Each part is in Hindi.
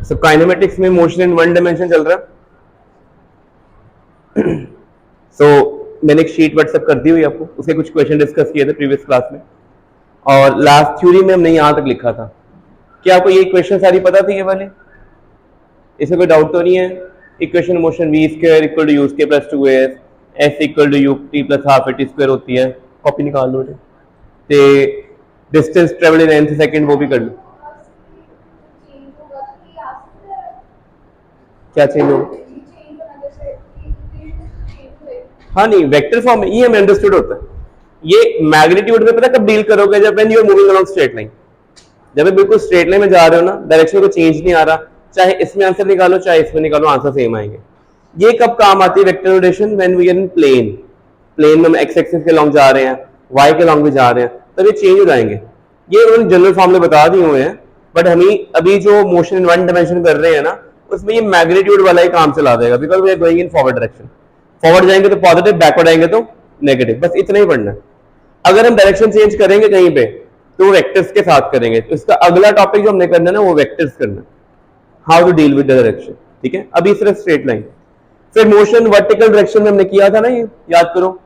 सो काइनेमेटिक्स में मोशन इन वन डायमेंशन चल रहा है। सो मैंने एक शीट व्हाट्सएप कर दी हुई आपको, उसके कुछ क्वेश्चन डिस्कस किए थे प्रीवियस क्लास में, और लास्ट थ्योरी में हमने यहाँ तक लिखा था। क्या आपको ये क्वेश्चन सारी पता थी ये वाले? इसमें कोई डाउट तो नहीं है? Equation motion v square equal to u square plus 2as s equal to U T plus half A T square होती है, कॉपी निकाल लो। The distance travel in nth second वो भी कर लो। क्या चेंज होगा? हाँ नहीं, वेक्टर फॉर्म में ये हमें अंडरस्टूड होता है। ये मैग्नीट्यूड में पता कब डील करोगे? जब when you are moving along straight line, जब आप बिल्कुल स्ट्रेट लाइन में जा रहे हो ना, डायरेक्शन को चेंज नहीं आ रहा, चाहे इसमें आंसर निकालो चाहे इसमें निकालो, आंसर सेम आएंगे। ये कब काम आती है vector rotation? When we are in plane, plane में हम एक्स एक्सिस के लॉन्ग जा रहे हैं, वाई के लॉन्ग भी जा रहे हैं, तब ये चेंज हो जाएंगे। ये उन्होंने जनरल फॉर्मूले बता दिए हुए हैं, बट हम अभी जो मोशन इन वन डायमेंशन कर रहे हैं ना, उसमें ये मैग्नीट्यूड वाला ही काम चला देगा, because we are going in forward direction. Forward जाएंगे तो पॉजिटिव, बैकवर्ड आएंगे तो नेगेटिव, बस इतना ही पढ़ना है। अगर हम डायरेक्शन चेंज करेंगे कहीं पे तो वो वेक्टर्स के साथ करेंगे। तो इसका अगला टॉपिक जो हमने करना है ना, वो वेक्टर्स करना है, how to deal with the direction. ठीक है, अभी सिर्फ स्ट्रेट लाइन। फिर मोशन वर्टिकल डायरेक्शन में हमने किया था ना, ये याद करो।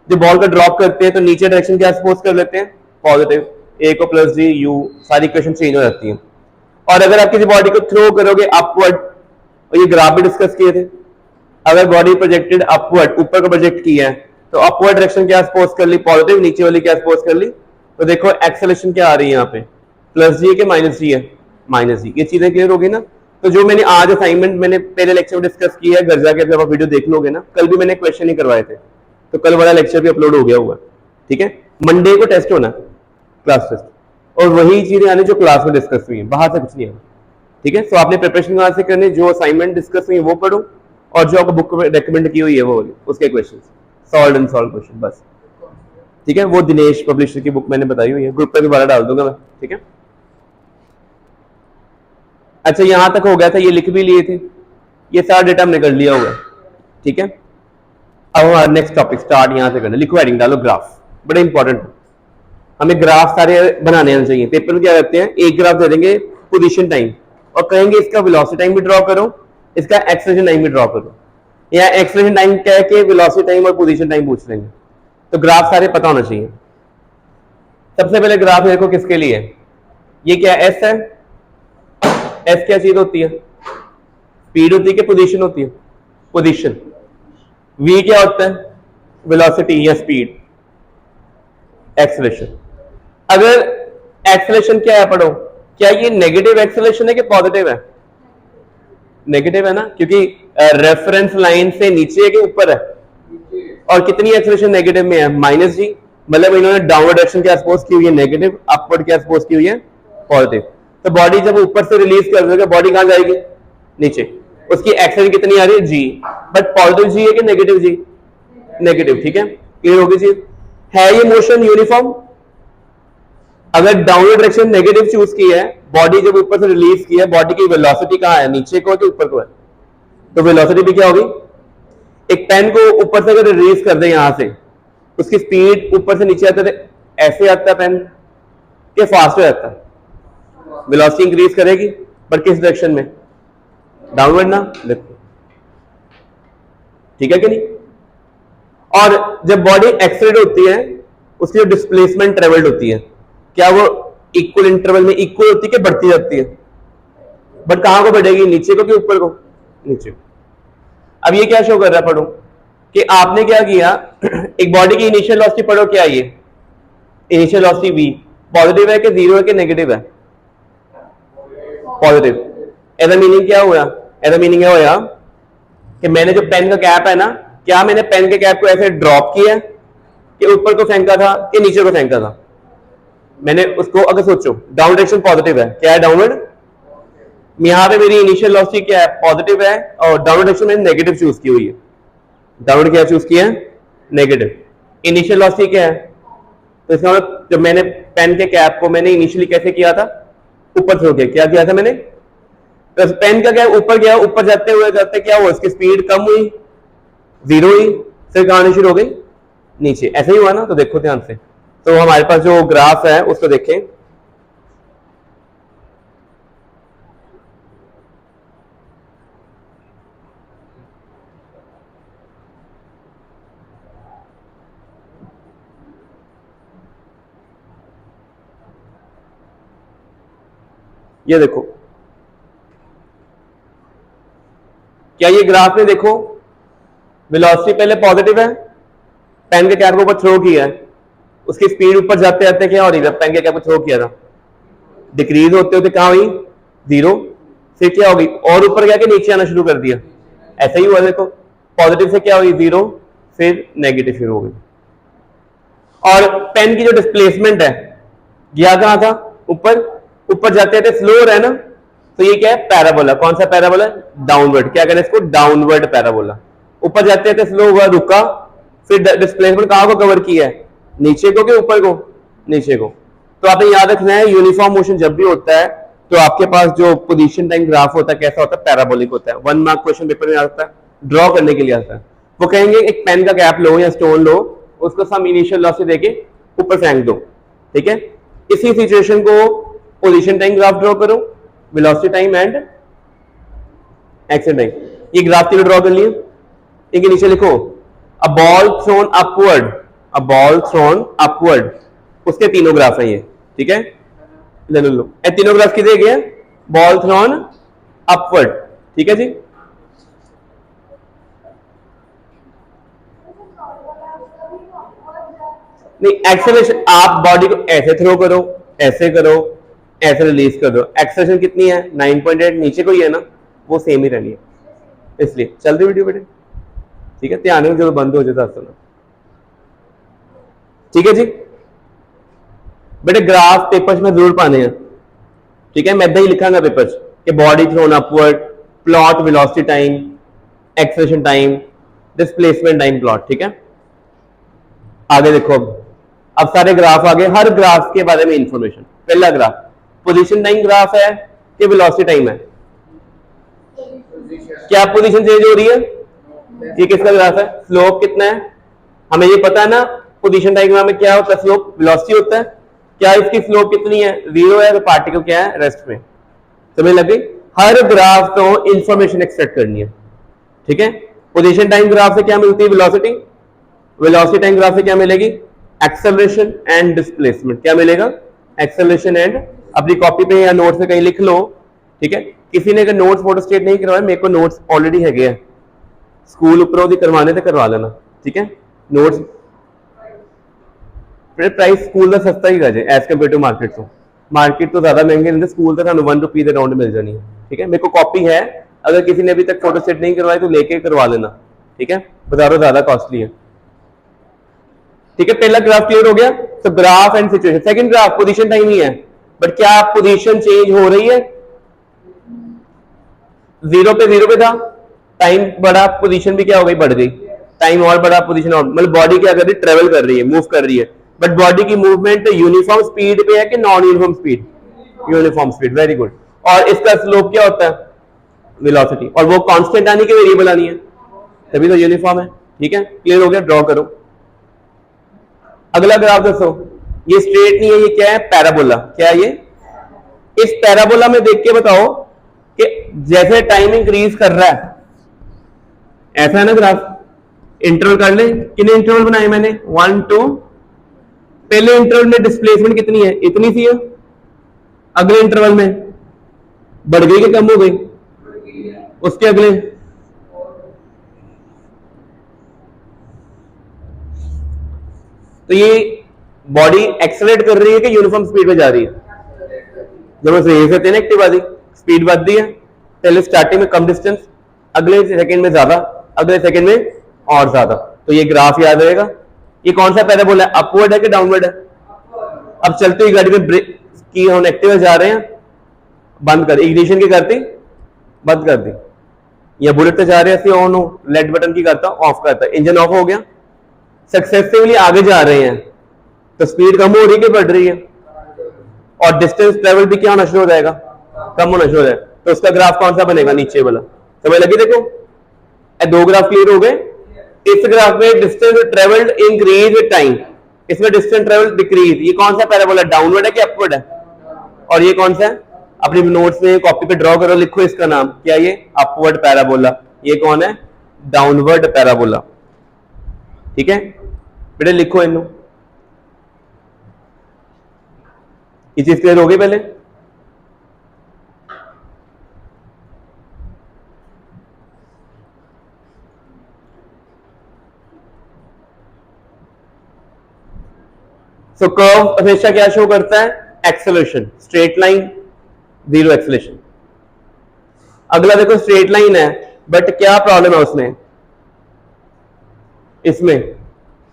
जब बॉल का ड्रॉप करते हैं तो नीचे डायरेक्शन क्या सपोज कर लेते हैं? पॉजिटिव, ए को प्लस जी यू, सारी इक्वेशन चेंज हो जाती है। और अगर आप किसी बॉडी को थ्रो करोगे अपवर्ड, और ये ग्राफ भी डिस्कस किए थे, अगर बॉडी प्रोजेक्टेड अपवर्ड, ऊपर को प्रोजेक्ट किया है, तो अपवर्ड डायरेक्शन क्या सपोज कर ली? पॉजिटिव। नीचे वाली क्या सपोज कर ली? तो देखो एक्सेलरेशन क्या आ रही है यहाँ पे, प्लस जी है कि माइनस जी है? माइनस जी। ये चीजें क्लियर होगी ना? तो जो मैंने आज असाइनमेंट मैंने पहले लेक्चर में डिस्कस किया है, घर जाके जब आप वीडियो देख लोगे ना, कल भी मैंने क्वेश्चन ही करवाए थे, तो कल वाला लेक्चर भी अपलोड हो गया हुआ। ठीक है, मंडे को टेस्ट होना, क्लास टेस्ट, और वही चीजें आने जो क्लास में डिस्कस हुई है, बाहर से कुछ नहीं आना। ठीक है, तो आपने प्रिपरेशन कहाँ से करनी? जो असाइनमेंट डिस्कस हुई है वो पढ़ो, और जो आपको बुक रेकमेंड की हुई है वो उसके question solve and solve question बस। ठीक है, वो दिनेश पब्लिशर की बुक मैंने बताई हुई है, ग्रुप पे भी दोबारा डाल दूंगा मैं। ठीक है, अच्छा यहां तक हो गया था, ये लिख भी लिए थे, ये सारा डेटा हमने कर लिया हुआ है। ठीक है, अब हमारा नेक्स्ट टॉपिक स्टार्ट यहां से करना। लिखो हेडिंग डालो ग्राफ, बड़ा इंपॉर्टेंट है, हमें ग्राफ सारे बनाने आने चाहिए। पेपर में क्या करते हैं, एक ग्राफ दे देंगे पोजीशन टाइम, और कहेंगे इसका वेलोसिटी टाइम भी ड्रॉ करो, इसका एक्सेलरेशन टाइम भी ड्रॉ करो, या एक्सेलरेशन टाइम कह के वेलोसिटी टाइम और पोजीशन टाइम पूछ लेंगे। तो ग्राफ सारे पता होना चाहिए। सबसे पहले ग्राफ देखो किसके लिए है, ये क्या एस है? एस क्या चीज होती है? स्पीड होती है कि पोजीशन होती है? पोजीशन। वी क्या होता है? वेलोसिटी या स्पीड, एक्सेलरेशन। अगर एक्सेलरेशन क्या है पढ़ो, क्या ये नेगेटिव एक्सेलरेशन है कि पॉजिटिव है? नेगेटिव है ना, क्योंकि रेफरेंस लाइन से नीचे है कि ऊपर है? और कितनी एक्सेलरेशन नेगेटिव में है? माइनस जी। मतलब इन्होंने डाउनवर्ड डायरेक्शन क्या सपोज की हुई है? नेगेटिव। अपवर्ड क्या सपोज की हुई है? पॉजिटिव। तो बॉडी जब ऊपर से रिलीज कर दोगे, बॉडी कहां जाएगी? नीचे। उसकी एक्सेलरेशन कितनी आ रही है? जी। बट पॉजिटिव जी है कि नेगेटिव जी? नेगेटिव। ठीक है, क्लियर होगी चीज? है ये मोशन यूनिफॉर्म? अगर डाउनवर्ड डायरेक्शन नेगेटिव चूज की है, बॉडी जब ऊपर से रिलीज की है, बॉडी की वेलोसिटी कहां है? नीचे को कि ऊपर को है? तो वेलोसिटी भी क्या होगी? एक पेन को ऊपर से अगर रिलीज कर दे यहां से, उसकी स्पीड ऊपर से नीचे आते ऐसे आता है पेन, ये फास्ट हो जाता है? वेलोसिटी इंक्रीज करेगी, पर किस डायरेक्शन में? डाउनवर्ड ना, देखो। ठीक है कि नहीं? और जब बॉडी एक्सेलरेट होती है, उसकी जो डिस्प्लेसमेंट ट्रेवल्ड होती है, क्या वो इक्वल इंटरवल में इक्वल होती है कि बढ़ती जाती है? बट कहां को बढ़ेगी? नीचे को कि ऊपर को? नीचे। अब ये क्या शो कर रहा है पढ़ो, कि आपने क्या किया, एक बॉडी की इनिशियल वेलोसिटी पढ़ो, क्या ये इनिशियल वेलोसिटी v पॉजिटिव है कि जीरो है कि नेगेटिव है? पॉजिटिव। ऐसा मीनिंग क्या हुआ? ऐसा मीनिंग क्या हुआ कि मैंने जो पेन का कैप है ना, क्या मैंने पेन के कैप को ऐसे ड्रॉप किया कि ऊपर को फेंका था कि नीचे को फेंका था? मैंने उसको, अगर सोचो डाउन डायरेक्शन पॉजिटिव है, क्या है? डाउनवर्ड। यहां पे मेरी इनिशियल वेलोसिटी क्या है? पॉजिटिव है, और डाउनवर्ड डायरेक्शन मैंने नेगेटिव चूज की हुई है। डाउनवर्ड क्या चूज किया है? नेगेटिव। इनिशियल वेलोसिटी क्या है? तो इसका मतलब जब मैंने पेन के कैप को मैंने इनिशियली कैसे किया था? ऊपर थ्रो किया। क्या किया था मैंने? तो पेन का क्या ऊपर गया, ऊपर जाते हुए जाते क्या हुआ? इसकी स्पीड कम हुई, जीरो हुई, फिर कहां आनी शुरू हो गई? नीचे। ऐसा ही हुआ ना? तो देखो ध्यान से, तो हमारे पास जो ग्राफ है उसको देखें। ये देखो, क्या ये ग्राफ में देखो वेलोसिटी पहले पॉजिटिव है, पेन के कैप को ऊपर थ्रो किया है, उसकी स्पीड ऊपर जाते जाते क्या हो रही है, पेन के कैप को थ्रो किया था, डिक्रीज होते होते कहां हुई, 0, फिर क्या होगी और ऊपर गया कि नीचे आना शुरू कर दिया, ऐसा ही हुआ देखो, पॉजिटिव से क्या हुई 0, फिर नेगेटिव शुरू हो गई। और पेन की जो डिस्प्लेसमेंट है गया कहां था, ऊपर, ऊपर जाते जाते स्लो हो रहा है ना, तो ये क्या है, पैराबोला। कौन सा पैराबोला, डाउनवर्ड, क्या करें इसको, डाउनवर्ड पैराबोला। ऊपर जाते जाते स्लो हुआ, रुका, फिर डिस्प्लेसमेंट कहां को कवर किया है, नीचे को कि ऊपर को, नीचे को। तो आपने याद रखना है यूनिफॉर्म मोशन जब भी होता है तो आपके पास जो पोजीशन टाइम ग्राफ होता है कैसा होता है, पैराबोलिक होता है। 1 मार्क क्वेश्चन पेपर में आता है, ड्रॉ करने के लिए आता है। वो कहेंगे एक पेन का कैप लो या स्टोन लो, उसको सम इनिशियल वेलोसिटी देके ऊपर फेंक दो, ठीक है। इसी सिचुएशन को पोजीशन टाइम ग्राफ ड्रॉ करो, velocity time and action time, ये ग्राफ के लिए ड्रॉ कर लिए। एक नीचे लिखो a ball throne upward, a ball throne upward, उसके तीनों ग्राफ हैं ये, ठीक है। ले लो, ये तीनों ग्राफ किधर गए, बॉल थ्रोन अपवर्ड, ठीक है जी। नहीं, एक्सेलरेशन आप बॉडी को ऐसे थ्रो करो, ऐसे करो, ऐसे रिलीज कर दो, एक्सेलरेशन कितनी है 9.8, नीचे को ही है ना, वो सेम ही रहनी है, इसलिए चल रही वीडियो बेटे, ठीक है। ध्यान में जो बंद हो जाता सुनो, ठीक है जी। बेटे ग्राफ पेपर्स में जरूर पाने हैं, ठीक है। मैं इतना ही लिखांगा पेपर्स कि body throne upward, plot velocity time, acceleration time, displacement time plot, ठीक है। आगे देखो, अब सारे ग्राफ आ गए, हर ग्राफ के बारे में इंफॉर्मेशन। पहला ग्राफ पोजीशन टाइम ग्राफ है कि वेलोसिटी टाइम है, क्या पोजीशन चेंज हो रही है, ये किसका ग्राफ है, स्लोप कितना है, हमें ये पता है ना पोजीशन टाइम ग्राफ में क्या होता है, स्लोप वेलोसिटी होता है। क्या इसकी स्लोप कितनी है, 0 है, तो पार्टिकल क्या है, रेस्ट में। समझ लगी, हर ग्राफ को इंफॉर्मेशन एक्सट्रैक्ट करनी है, ठीक है। पोजीशन टाइम ग्राफ से क्या मिलती है, वेलोसिटी, वेलोसिटी टाइम ग्राफ से क्या मिलेगी, एक्सेलरेशन एंड डिस्प्लेसमेंट। क्या मिलेगा, एक्सेलरेशन एंड, अपनी कॉपी पे या नोट से कहीं लिख लो, ठीक है। किसी ने अगर नोट्स फोटो स्टेट नहीं करवाए, मेरे को नोट्स ऑलरेडी है, स्कूल उपरों दी करवाने तो करवा लेना, ठीक है। नोट्स प्राइस स्कूल का सस्ता ही गए एज कम्पेयर टू मार्केट, तो मार्केट तो ज्यादा महंगे नहीं, स्कूल तो 1 रुपी के अराउंड मिल जानी है, ठीक है। मेरे को कॉपी है, अगर किसी ने अभी तक फोटो सेट नहीं करवाई तो लेके करवा लेना, ठीक है, बाजारों ज्यादा कॉस्टली है, ठीक है। पहला ग्राफ क्लियर हो गया, तो graph and situation. Second graph position time ही है, बट क्या पोजीशन चेंज हो रही है, 0 पे था, टाइम बढ़ा, पोजीशन भी क्या हो गई, बढ़ गई, टाइम और बढ़ा, पोजीशन और, मतलब बॉडी क्या कर रही है, ट्रेवल कर रही है, मूव कर रही है, बट बॉडी की मूवमेंट यूनिफॉर्म स्पीड पे है कि non uniform speed, uniform speed, very good. और इसका स्लोप क्या होता है, वेलोसिटी, और वो कांस्टेंट आनी कि वेरिएबल आनी है, तभी तो यूनिफॉर्म है, ठीक है। क्लियर हो गया, ड्रॉ करो। अगला ग्राफ दसो, ये स्ट्रेट नहीं है, ये क्या है, पैराबोला। क्या है ये, इस पैराबोला में देख के बताओ कि जैसे टाइम इंक्रीज कर रहा है, ऐसा है ना ग्राफ, इंटरवल कर ले, कितने इंटरवल बनाए मैंने, 1 2, पहले इंटरवल में डिस्प्लेसमेंट कितनी है, इतनी सी है, अगले इंटरवल में बढ़ गई कि कम हो गई, उसके अगले, तो ये बॉडी एक्सेलरेट कर रही है कि यूनिफॉर्म स्पीड पे जा रही है, जब हम रेस होते हैं ना एक्टिव वाली, स्पीड बढ़ती है, पहले स्टार्टिंग में कम डिस्टेंस, अगले सेकंड में ज्यादा, अगले सेकंड में और ज्यादा, तो ये ग्राफ याद रहेगा। ये कौन सा पैराबोला है, अपवर्ड है कि डाउनवर्ड है, अब चलती हुई गाड़ी में ब्रेक की हम एक्टिव जा रहे हैं, बंद कर, इग्निशन की करती, बंद कर दी, या बुलेट पे जा रहे हैं, ऑन हो, लेट बटन की करता, ऑफ करता, इंजन ऑफ हो गया, सक्सेसफुली आगे जा रहे हैं, तो स्पीड कम हो रही है कि बढ़ रही है, और डिस्टेंस ट्रेवल भी क्या होना शुरू हो जाएगा, कम होना शुरू हो जाएगा, तो उसका ग्राफ कौन सा बनेगा, नीचे वाला। समझ लगी, देखो ये 2 ग्राफ क्लियर हो गए। इस ग्राफ में distance travelled increase with time, इसमें डिस्टेंस ट्रेवल्ड डिक्रीज, ये कौन सा पैराबोला, डाउनवर्ड है कि अपवर्ड है, और ये कौन सा है, अपनी नोट्स में कॉपी पे ड्रॉ करो, लिखो इसका नाम क्या, ये अपवर्ड पैराबोला, ये कौन है, डाउनवर्ड पैराबोला, ठीक है बेटे, लिखो इन्हों, ये चीज क्लियर हो गई पहले। सो कर्व हमेशा क्या शो करता है? Acceleration, straight line, zero acceleration. अगला देखो स्ट्रेट लाइन है, बट क्या प्रॉब्लम है उसमें? इसमें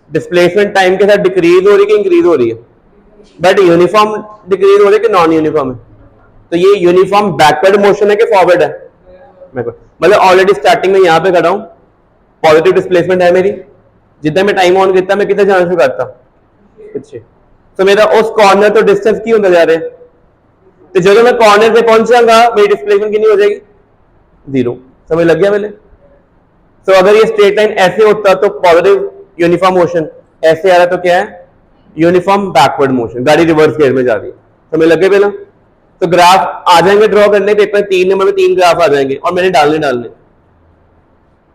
डिस्प्लेसमेंट टाइम के साथ डिक्रीज हो रही है कि इंक्रीज हो रही है? बट यूनिफॉर्म डिक्रीज हो रही है कि नॉन यूनिफॉर्म है? तो ये यूनिफॉर्म बैकवर्ड मोशन है कि फॉरवर्ड है? मतलब ऑलरेडी स्टार्टिंग में यहां पे खड़ा हूं, पॉजिटिव डिस्प्लेसमेंट है मेरी, जितना मैं टाइम ऑन करता मैं कितना जाना शुरू करता पीछे, तो मेरा उस कॉर्नर तो डिस्टेंस की होता जा रहा है, तो जब मैं कॉर्नर पे पहुंचाऊंगा मेरी डिस्प्लेसमेंट कितनी हो जाएगी? जीरो। समझ लग गया पहले? तो अगर ये स्ट्रेट लाइन ऐसे होता तो पॉजिटिव यूनिफॉर्म मोशन, ऐसे आ रहा तो क्या है? यूनिफॉर्म बैकवर्ड मोशन, गाड़ी रिवर्स गियर में जा रही है। समझ लग गया पहला? तो ग्राफ आ जाएंगे ड्रॉ करने, पेपर 3 नंबर में 3 ग्राफ आ जाएंगे और मैंने डालने।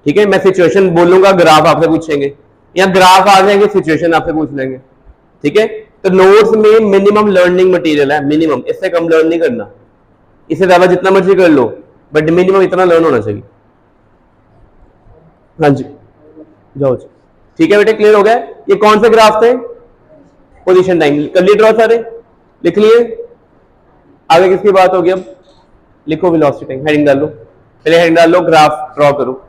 ठीक है, मैं सिचुएशन बोलूंगा, ग्राफ आपसे पूछेंगे, या ग्राफ आ जाएंगे सिचुएशन आपसे पूछ लेंगे। ठीक है, तो नोट्स में मिनिमम लर्निंग मटेरियल है, मिनिमम, इससे कम लर्न नहीं करना, इससे ज्यादा जितना मर्जी कर लो, बट मिनिमम इतना लर्न होना चाहिए। हाँ जी, जाओ जी। ठीक है बेटे, क्लियर हो गया? ये कौन से ग्राफ थे? पोजीशन टाइम कर लिए ड्रॉ, सारे लिख लिए? आगे किसकी बात होगी? अब लिखो वेलोसिटी टाइम, हेडिंग डाल लो, पहले हेडिंग डाल लो, ग्राफ ड्रॉ करो।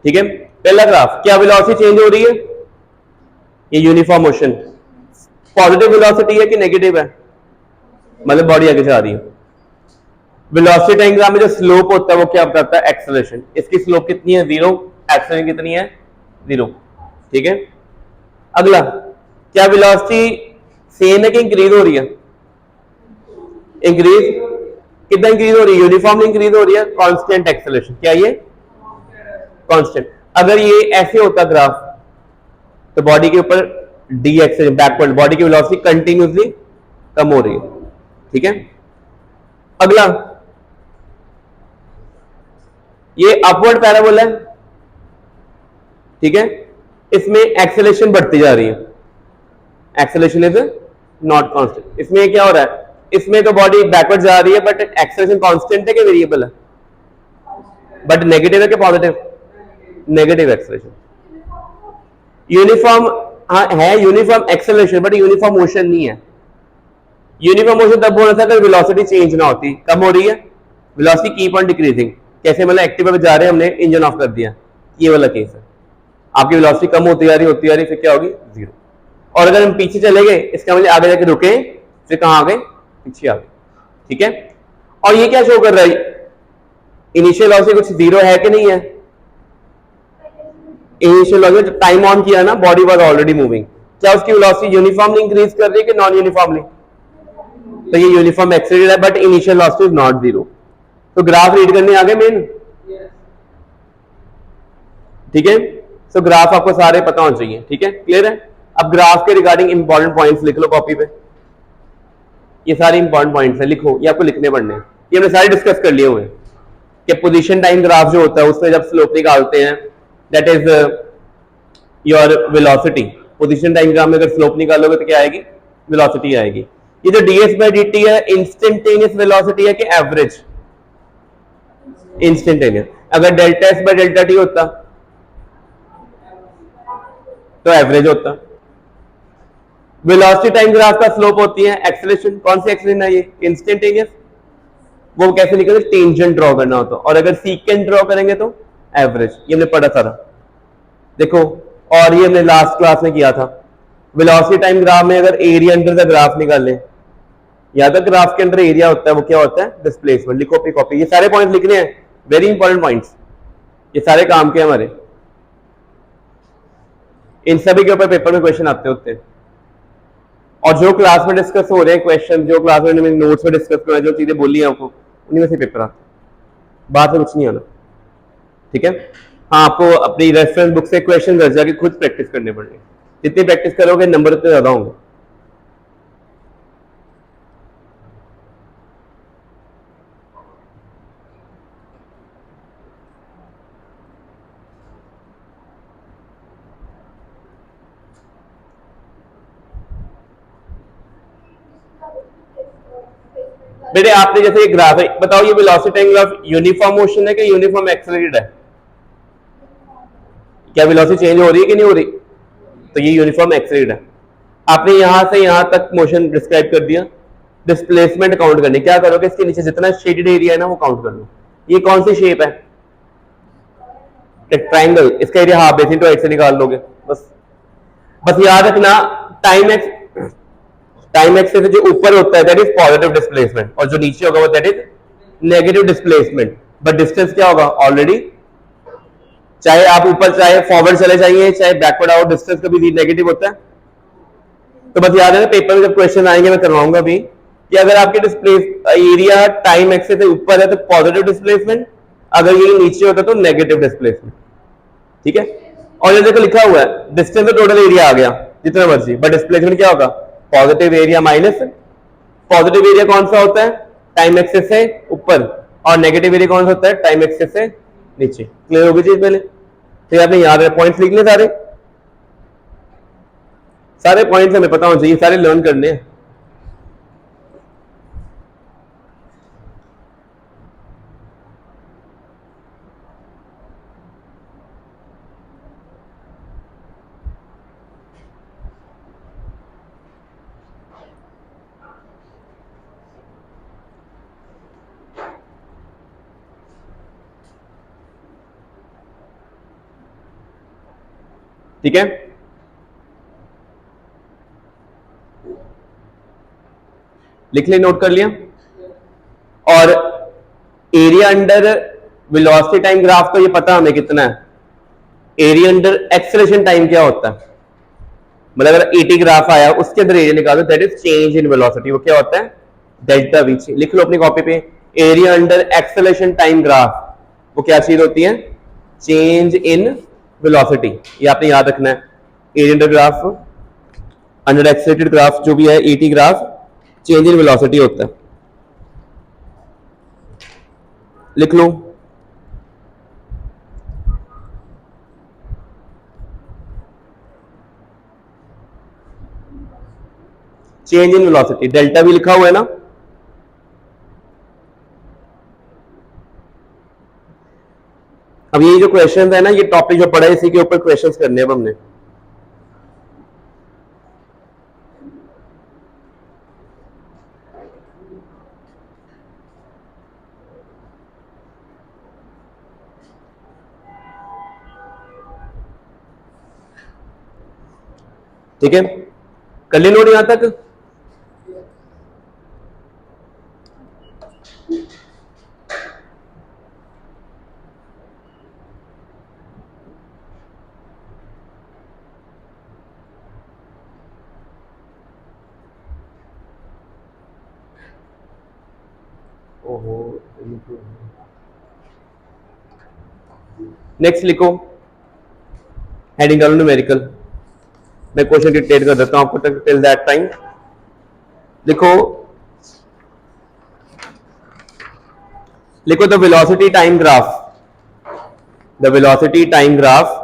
ठीक है, पहला ग्राफ, क्या वेलोसिटी चेंज हो रही है? ये यूनिफॉर्म मोशन, पॉजिटिव वेलोसिटी है कि नेगेटिव है? मतलब बॉडी आगे जा रही है। वेलोसिटी डायग्राम में जो स्लोप होता है वो क्या बताता है? एक्सेलरेशन। इसकी स्लोप कितनी है? 0। एक्सेलरेशन कितनी है? 0। ठीक है, अगला, क्या वेलोसिटी सेम है कि इंक्रीज हो रही है? इंक्रीज। कितना इंक्रीज हो रही है? यूनिफॉर्मली इंक्रीज हो रही है। कांस्टेंट एक्सेलरेशन, क्या ये? कांस्टेंट। अगर ये ऐसे होता ग्राफ तो बॉडी के ऊपर डी एक्सेलरेशन, बैकवर्ड, बॉडी की वेलोसिटी कंटिन्यूसली कम हो रही है। ठीक है, अगला, ये अपवर्ड पैराबोला है। ठीक है, इसमें एक्सेलरेशन बढ़ती जा रही है, एक्सेलरेशन इज नॉट कांस्टेंट। इसमें क्या हो रहा है? इसमें तो बॉडी बैकवर्ड जा रही है, बट एक्सेलरेशन कांस्टेंट है कि वेरिएबल है? बट नेगेटिव है कि पॉजिटिव? Negative acceleration. यूनिफॉर्म, हाँ है uniform acceleration, but uniform motion नहीं है। यूनिफॉर्म मोशन तब होना था अगर वेलोसिटी चेंज ना होती। कम हो रही है, वेलोसिटी कीप ऑन डिक्रीजिंग। कैसे? मतलब एक्टिवा पे जा रहे हैं, हमने इंजन ऑफ कर दिया, ये वाला केस है। आपकी वेलोसिटी कम होती जा रही, फिर क्या होगी? 0। और अगर हम पीछे चले गए, इसका मतलब आगे जाके रुके, फिर कहां आ गए? पीछे आ गए। ठीक है, और ये क्या शो कर रहा है? इनिशियल वेलोसिटी कुछ 0 है कि नहीं है? इनिशियल वेलोसिटी टाइम ऑन किया ना, बॉडी वाज ऑलरेडी मूविंग, क्या उसकी वेलोसिटी यूनिफॉर्मली इंक्रीज कर रही है कि नॉन यूनिफॉर्मली? तो ये यूनिफॉर्म एक्सेलरेटेड है, but initial velocity is not 0। तो ग्राफ रीड करने आ गए मेन? ठीक है, तो ग्राफ आपको सारे पता होना चाहिए। ठीक है, क्लियर है? अब ग्राफ के रिगार्डिंग इंपॉर्टेंट पॉइंट्स लिख लो कॉपी पे, ये सारे इंपॉर्टेंट पॉइंट्स हैं, लिखो, ये आपको लिखने पड़ने हैं। ये हमने सारे डिस्कस कर लिए हुए हैं कि पोजीशन टाइम ग्राफ जो होता है उसमें जब स्लोप निकालते हैं, that is your velocity. Position time graph में अगर स्लोप निकालोगे तो क्या आएगी? वेलोसिटी आएगी। ये जो ds बाय dt है, इंस्टेंटेनियस वेलोसिटी है कि एवरेज? इंस्टेंटेनियस। अगर delta s by delta t होता तो एवरेज होता। वेलोसिटी टाइम ग्राफ का स्लोप होती है एक्सेलरेशन। कौन सी एक्सेलरेशन है ये? इंस्टेंटेनियस। वो कैसे निकले? टेंजेंट ड्रॉ करना होता, और अगर सीकेंट ड्रॉ करेंगे तो एवरेज। ये हमने पढ़ा सारा, देखो, और ये हमने लास्ट क्लास में किया था। वेलोसिटी टाइम ग्राफ में अगर एरिया अंडर द ग्राफ निकालें, या तो ग्राफ के अंदर एरिया होता है, वो क्या होता है? डिस्प्लेसमेंट। लिखो अपनी कॉपी, ये सारे पॉइंट्स लिखने हैं, वेरी इंपॉर्टेंट पॉइंट्स, ये सारे काम के हमारे, इन सभी के ऊपर पेपर में क्वेश्चन आते होते हैं। और जो क्लास में डिस्कस हो रहे हैं क्वेश्चन, जो क्लास में नोट्स में डिस्कस कर, जो चीजें बोली है आपको, उन्हीं में से पेपर आते हैं, बात में कुछ नहीं आना। ठीक है, हाँ, आपको अपनी रेफरेंस बुक से क्वेश्चन घर जाके खुद प्रैक्टिस करने पड़ेंगे। जितनी प्रैक्टिस करोगे नंबर उतने ज्यादा होंगे। बेटे आपने जैसे ये ग्राफ है, बताओ ये velocity time graph uniform motion है कि यूनिफॉर्म एक्सेलरेटेड है? क्या वेलोसिटी चेंज हो रही है कि नहीं हो रही? तो ये यूनिफॉर्म एक्सेलरेटेड है। आपने यहां से यहां तक मोशन डिस्क्राइब कर दिया। डिस्प्लेसमेंट काउंट करनी, क्या करोगे इसके नीचे जितना शेडेड एरिया है ना वो काउंट कर लो। ये कौन सी शेप है? एक ट्राइंगल, इसका एरिया हाफ बेस इंटू 8 से निकाल लोगे बस। बस याद रखना टाइम एक्सिस से जो ऊपर होता है दैट इज पॉजिटिव डिस्प्लेसमेंट और जो नीचे होगा वो that is negative displacement. But distance क्या होगा ऑलरेडी, चाहे आप ऊपर चाहे फॉरवर्ड चले जाइए चाहे बैकवर्ड आओ, डिस्टेंस कभी नेगेटिव होता है। तो बस याद है पेपर में जब क्वेश्चन आएंगे मैं करवाऊंगा भी कि अगर आपके डिस्प्लेस एरिया टाइम एक्सिस से ऊपर है तो पॉजिटिव डिस्प्लेसमेंट, अगर ये नीचे होता तो नेगेटिव डिस्प्लेसमेंट। ठीक है, और ये देखो लिखा हुआ है डिस्टेंस तो टोटल एरिया आ गया जितना मर्जी, बट डिस्प्लेसमेंट क्या होगा? Positive area minus positive area कौन सा होता है? टाइम एक्सिस से ऊपर, और नेगेटिव एरिया कौन सा होता है? टाइम एक्सिस से नीचे। क्लियर होगी चीज पहले? तो आपने याद है पॉइंट्स लिख ले सारे, सारे पॉइंट्स हमें पता होना चाहिए, सारे लर्न करने हैं। ठीक है, लिख लिया, नोट कर लिया। और area under velocity time graph तो ये पता हमें कितना है। एरिया अंडर एक्सेलरेशन टाइम क्या होता है? मतलब अगर 80 ग्राफ आया उसके अंदर एरिया निकालो that is change in velocity, वो क्या होता है? Delta we. लिख लो अपनी कॉपी पे, area under acceleration time graph वो क्या चीज होती है? Change in velocity. ये आपने याद रखना है। Area under graph under accelerated graph जो भी है 80 ग्राफ चेंज इन वेलोसिटी होता है। लिख लो, चेंज इन वेलोसिटी, डेल्टा भी लिखा हुआ है ना। अब ये जो क्वेश्चन है ना, ये टॉपिक जो पढ़ा है इसी के ऊपर क्वेश्चंस करने अब हमने। ठीक है, कर ली नोट यहां तक? ओहो, नेक्स्ट लिखो, हेडिंग डालो न्यूमेरिकल। मैं क्वेश्चन डिटेल कर देता हूं आपको तक टिल दैट टाइम। लिखो, लिखो the velocity time graph, the velocity time graph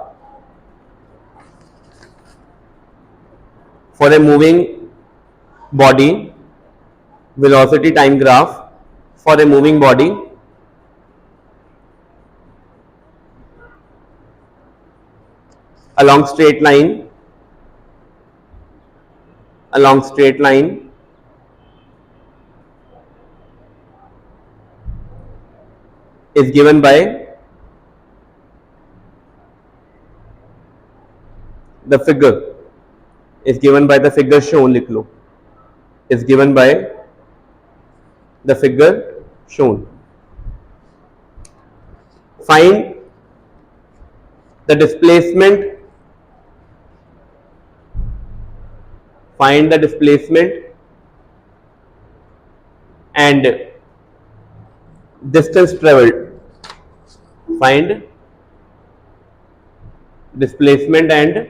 for a moving body, velocity time graph for a moving body along straight line is given by the figure, is given by the figure shown, लिख लो, is given by the figure shown. Find the displacement, find the displacement and distance traveled, find displacement and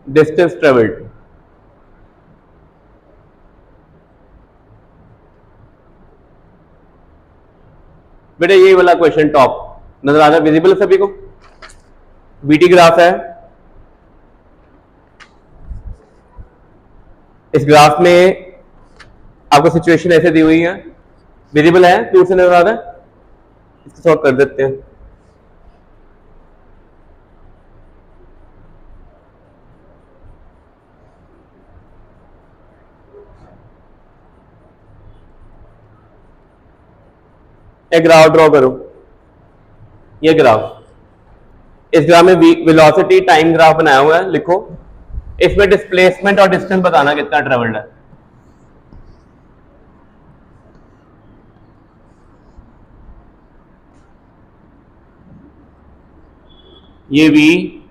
distance travelled. बेटा ये वाला क्वेश्चन टॉप नजर आ रहा है, विजिबल है सभी को? वीटी ग्राफ है, इस ग्राफ में आपको सिचुएशन ऐसे दी हुई है, विजिबल है, दूर से नजर आ रहा है? इसको सॉल्व कर देते हैं। एक ग्राफ ड्रॉ करो, ये ग्राफ, इस ग्राफ में वेलोसिटी टाइम ग्राफ बनाया हुआ है, लिखो इसमें डिस्प्लेसमेंट और डिस्टेंस बताना कितना ट्रेवल्ड है। ये v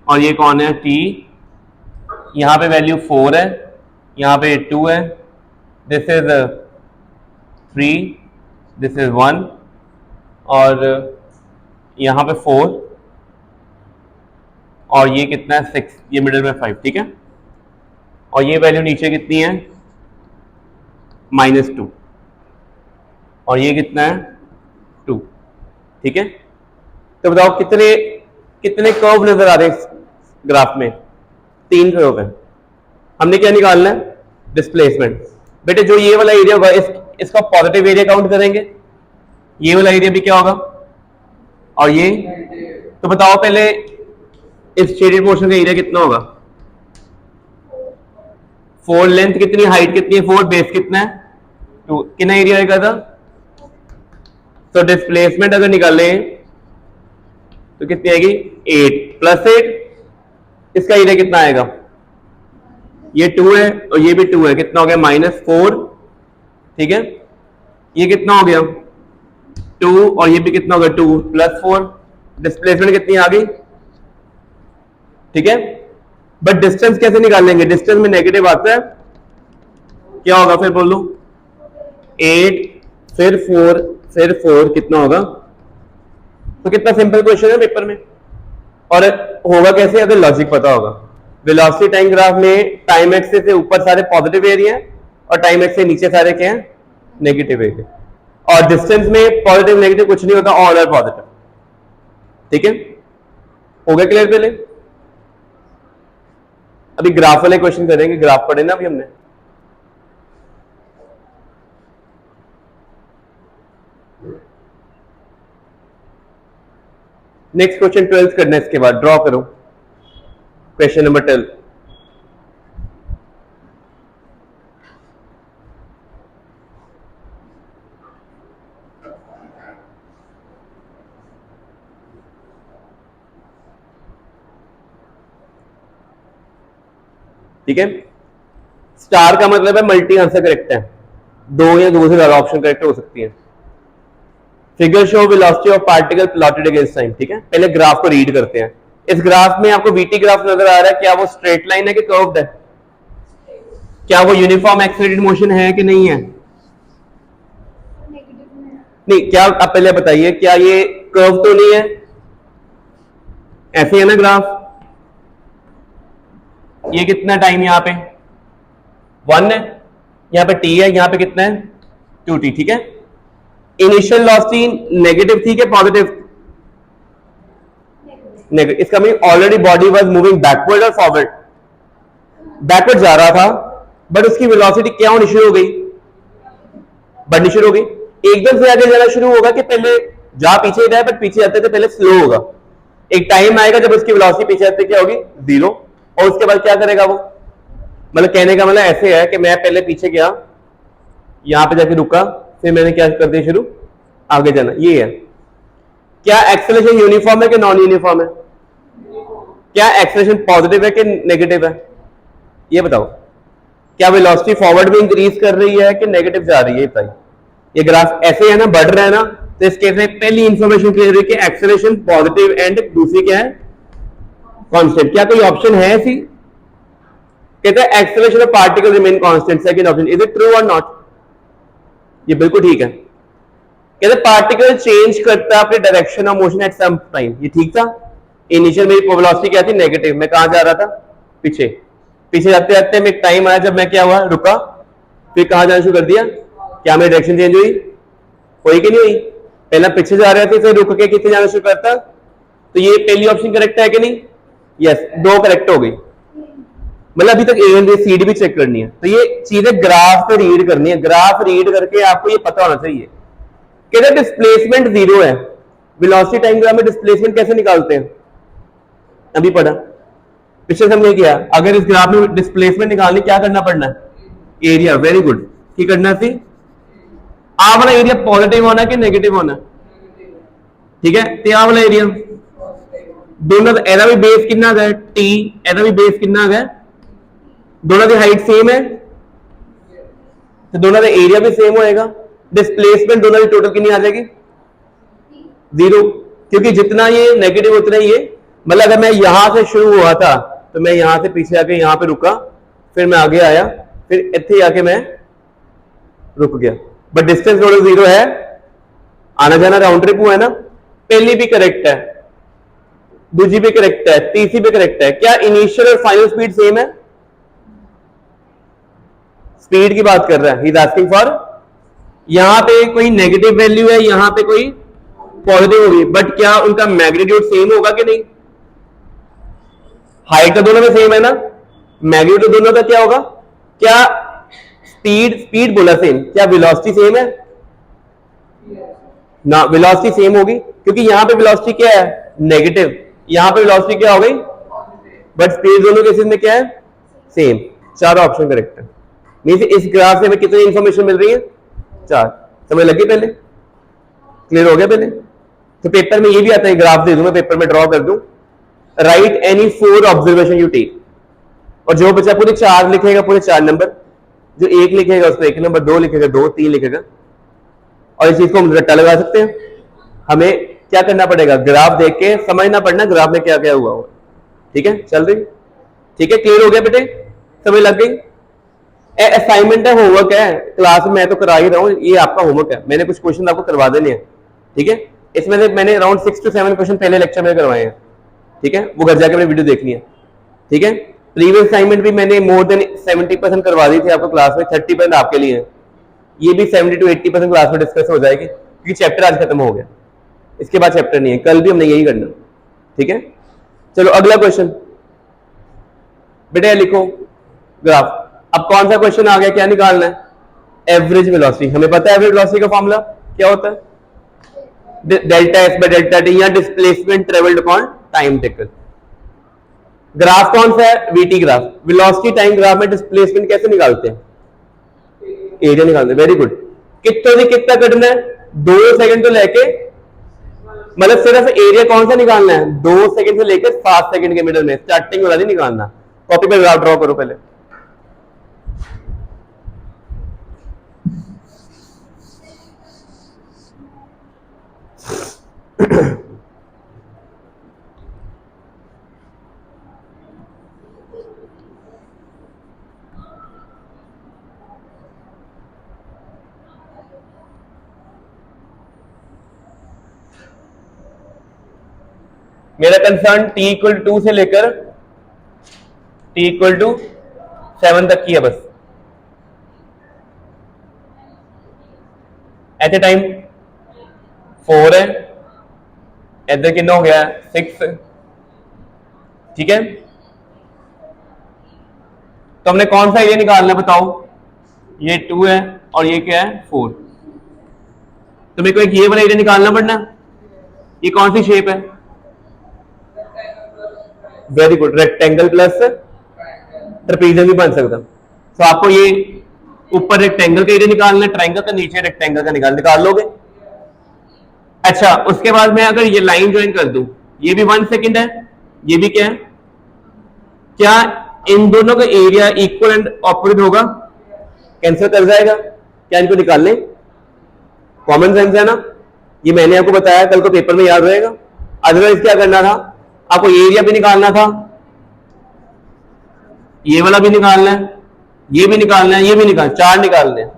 और ये कौन है t, यहां पे वैल्यू 4 है, यहां पे 2 है, दिस इज 3, दिस इज 1 और यहां पे 4 और ये कितना है 6, ये मिडिल में 5, ठीक है। और ये वैल्यू नीचे कितनी है -2 और ये कितना है 2, ठीक है। तो बताओ कितने कितने कर्व नजर आ रहे हैं इस ग्राफ में? 3 कर्व है। हमने क्या निकालना है? डिस्प्लेसमेंट। बेटे जो ये वाला एरिया होगा इसका पॉजिटिव एरिया काउंट करेंगे, ये वाला एरिया भी क्या होगा और ये, तो बताओ पहले इस शेडेड पोर्शन का एरिया कितना होगा? 4 लेंथ कितनी, हाइट कितनी है 4, बेस कितना है 2, कितना एरिया आएगा था? तो डिस्प्लेसमेंट अगर निकालें तो कितनी आएगी 8 + 8, इसका एरिया कितना आएगा? ये 2 है और ये भी 2 है, कितना हो गया -4, ठीक है। ये कितना हो गया 2 और ये भी कितना हो गया 2 + 4, डिस्प्लेसमेंट कितनी आ गई, ठीक है। बट डिस्टेंस कैसे निकालेंगे? डिस्टेंस में नेगेटिव आता है, क्या होगा फिर बोलो? 8 फिर 4 फिर 4, कितना होगा? तो कितना सिंपल क्वेश्चन है पेपर में। और होगा कैसे? अगर लॉजिक पता होगा। वेलोसिटी टाइम ग्राफ में टाइम एक्सिस से ऊपर सारे पॉजिटिव एरिया हैं और टाइम एक्सिस से नीचे सारे क्या हैं? Negative area. और डिस्टेंस में पॉजिटिव नेगेटिव कुछ नहीं होता, ऑल आर पॉजिटिव, ठीक है। हो गया क्लियर? पहले अभी ग्राफ वाले क्वेश्चन करेंगे, ग्राफ पढ़े ना अभी हमने। नेक्स्ट क्वेश्चन 12 करना है, इसके बाद ड्रॉ करो क्वेश्चन नंबर 12। ठीक है, स्टार का मतलब है मल्टी आंसर करेक्ट है, 2 या 2 से ज्यादा ऑप्शन करेक्ट हो सकती है। Figure show velocity of particle plotted against time, ठीक है। पहले ग्राफ को रीड करते हैं। इस ग्राफ में आपको वीटी ग्राफ नजर आ रहा है, क्या वो स्ट्रेट लाइन है कि कर्व्ड है? क्या वो यूनिफॉर्म एक्सेलरेटेड मोशन है कि नहीं है? नहीं, क्या आप पहले बताइए, क्या ये कर्व तो नहीं है? ऐसे है ना ग्राफ। ये कितना टाइम यहां पे 1 है, यहां पे t है, यहां पे कितना है 2t, ठीक है। इनिशियल वेलोसिटी नेगेटिव थी कि पॉजिटिव? नेगेटिव। इसका mean already body was moving backward और फॉरवर्ड। बैकवर्ड जा रहा था बट उसकी वेलोसिटी क्या होनी शुरू हो गई? बढ़नी शुरू हो गई। एकदम से आगे जाना शुरू होगा कि पहले जा पीछे जाए, बट पीछे जाते थे पहले स्लो होगा। एक टाइम आएगा जब उसकी वेलोसिटी पीछे जाते क्या होगी? 0, और उसके बाद क्या करेगा वो? मतलब कहने का मतलब ऐसे है कि मैं पहले पीछे गया, यहां पे जाके रुका, फिर मैंने क्या कर दिया शुरू, आगे जाना। ये है। क्या एक्सेलरेशन यूनिफॉर्म है कि नॉन यूनिफॉर्म है? क्या एक्सेलरेशन पॉजिटिव है कि नेगेटिव है? ये बताओ। क्या वेलोसिटी फॉरवर्ड में इंक्रीज कर रही है कि नेगेटिव जा रही है? बताइए। ये ग्राफ ऐसे है ना, बढ़ रहा है ना, तो इस केस में पहली इंफॉर्मेशन क्लियर है कि एक्सेलरेशन पॉजिटिव एंड दूसरी क्या है? कांस्टेंट। क्या कोई ऑप्शन है ऐसी? कहते हैं acceleration of particle remain constant, second option. Is it true और नॉट? ये बिल्कुल ठीक है। कहते पार्टिकल चेंज करता है अपने direction of motion at some time, ये ठीक था। इनिशियल मेरी वेलोसिटी क्या थी, नेगेटिव, मैं कहां जा रहा था, पीछे। पीछे जाते जाते मैं एक टाइम आया जब मैं क्या हुआ, रुका, फिर कहां जाना शुरू कर दिया, क्या मेरी डायरेक्शन चेंज हुई कि नहीं हुई? पहला पीछे जा रहे थे, फिर रुक के कितने जाना शुरू करता, तो ये पहली ऑप्शन करेक्ट है कि नहीं? यस, दो करेक्ट हो गई। मतलब अभी तक ए एंड सी डी भी चेक करनी है, तो ये चीजें ग्राफ पे रीड करनी है। ग्राफ रीड करके आपको ये पता होना चाहिए कि डिस्प्लेसमेंट जीरो है, वेलोसिटी टाइम ग्राफ में डिस्प्लेसमेंट कैसे निकालते हैं, अभी पढ़ा, पिछले हमने किया। अगर इस ग्राफ में डिस्प्लेसमेंट निकालनी, क्या करना पड़ना है, एरिया। वेरी गुड, की करना थी, आ वाला एरिया पॉजिटिव होना कि नेगेटिव होना, ठीक है। तो आ वाला एरिया दोनों एदा भी बेस कितना है टी, एदा भी बेस कितना है, दोनों की हाइट सेम है, तो दोनों का एरिया भी सेम होएगा। डिस्प्लेसमेंट दोनों की टोटल कितनी आ जाएगी, जीरो, क्योंकि जितना ये नेगेटिव उतना ही ये, मतलब अगर मैं यहां से शुरू हुआ था तो मैं यहां से पीछे आके यहां पे रुका, फिर मैं आगे आया, फिर इतने आके मैं रुक गया, बट डिस्टेंस टोटल जीरो है, आना जाना राउंड ट्रिप हुआ है ना। पहली भी करेक्ट है, दूसरी भी करेक्ट है, तीसरी भी करेक्ट है। क्या इनिशियल और फाइनल स्पीड सेम है? स्पीड की बात कर रहा है, ही इज आस्किंग फॉर, यहां पे कोई नेगेटिव वैल्यू है, यहां पे कोई पॉजिटिव होगी, बट क्या उनका मैग्नीट्यूड सेम होगा कि नहीं? हाइट तो दोनों में सेम है ना, मैग्नीट्यूड दोनों का क्या होगा? क्या स्पीड बोला सेम, क्या वेलोसिटी सेम है ना? वेलोसिटी सेम होगी, क्योंकि यहां पे वेलोसिटी क्या है, नेगेटिव, यहां पे वेलोसिटी क्या हो गई, बट स्पीड दोनों केसेस में क्या है, सेम। चार ऑप्शन करेक्ट है। मींस इस ग्राफ से हमें कितनी इंफॉर्मेशन मिल रही है, चार। समझ लगी पहले, क्लियर हो गया पहले? तो पेपर में ये भी आता है, ग्राफ दे दूं मैं, पेपर में ड्रॉ कर दूं, write any 4 observation you take, और जो बच्चा पूरे 4 लिखेगा पूरे 4 नंबर, जो 1 लिखेगा उसको 1 नंबर, 2 लिखेगा 2, 3 लिखेगा। और इस चीज को हम रट्टा लगा सकते हैं। हमें क्या करना पड़ेगा, ग्राफ देख के समझना पड़ना ग्राफ में क्या क्या हुआ हो, ठीक है। चल रही, ठीक है, क्लियर हो गया बेटे, समझ लग गई? असाइनमेंट है, होमवर्क है, क्लास में मैं तो करा ही रहा हूं, ये आपका होमवर्क है, मैंने कुछ क्वेश्चन आपको करवा देने हैं, ठीक है। इसमें से मैंने अराउंड 6 to 7 क्वेश्चन पहले लेक्चर में करवाए हैं, ठीक है, वो घर जाकर मैंने वीडियो देखनी है, ठीक है। प्रीवियस असाइनमेंट भी मैंने मोर देन 70% करवा दी थी आपको क्लास में, 30% आपके लिए है, ये भी 70 to 80% क्लास में डिस्कस हो जाएगी, क्योंकि चैप्टर आज खत्म हो गया, इसके बाद चैप्टर नहीं है, कल भी हमने यही करना, ठीक है। चलो अगला क्वेश्चन बेटे लिखो ग्राफ। अब कौन सा क्वेश्चन आ गया, क्या निकालना है, एवरेज वेलोसिटी। हमें पता है एवरेज वेलोसिटी का फॉर्मूला क्या होता है, delta S by delta T, या displacement travelled upon time taken. Graph कौन सा है, VT graph. Velocity time graph में डिस्प्लेसमेंट कैसे निकालते हैं, एरिया निकालते हैं। वेरी गुड, कितना से कितना कटना है, 2 सेकंड तो लेके, मतलब सिर्फ एरिया कौन सा निकालना है, 2 सेकंड से लेकर 7 सेकंड के मिडल में, स्टार्टिंग वाला नहीं निकालना। कॉपी पे ग्राफ ड्रॉ करो पहले। मेरा कंसर्न t इक्वल टू 2 से लेकर t इक्वल टू 7 तक की है बस। एट ए टाइम 4 है, इधर कितना हो गया 6, ठीक है। तो हमने कौन सा एरिया निकालना है बताओ, ये 2 है और ये क्या है 4, तो मेरे को एक ये वाला एरिया निकालना पड़ना। ये कौन सी शेप है, very good, rectangle plus trapezium भी बन सकता। तो आपको ये ऊपर रेक्टेंगल का एरिया निकालना है, ट्रायंगल का, नीचे रेक्टेंगल का निकाल लोगे। अच्छा, उसके बाद मैं अगर ये लाइन ज्वाइन कर दूं, ये भी 1 सेकंड है, ये भी क्या है, क्या इन दोनों का एरिया इक्वल एंड ऑपोजिट होगा, कैंसिल कर जाएगा, क्या इनको निकाल लें, कॉमन सेंस है ना, ये मैंने आपको बताया, कल को पेपर में याद रहेगा। अदरवाइज क्या करना था, आपको एरिया भी निकालना था, ये वाला भी निकालना है, ये भी निकालना है, ये भी निकालना, 4 निकालने हैं।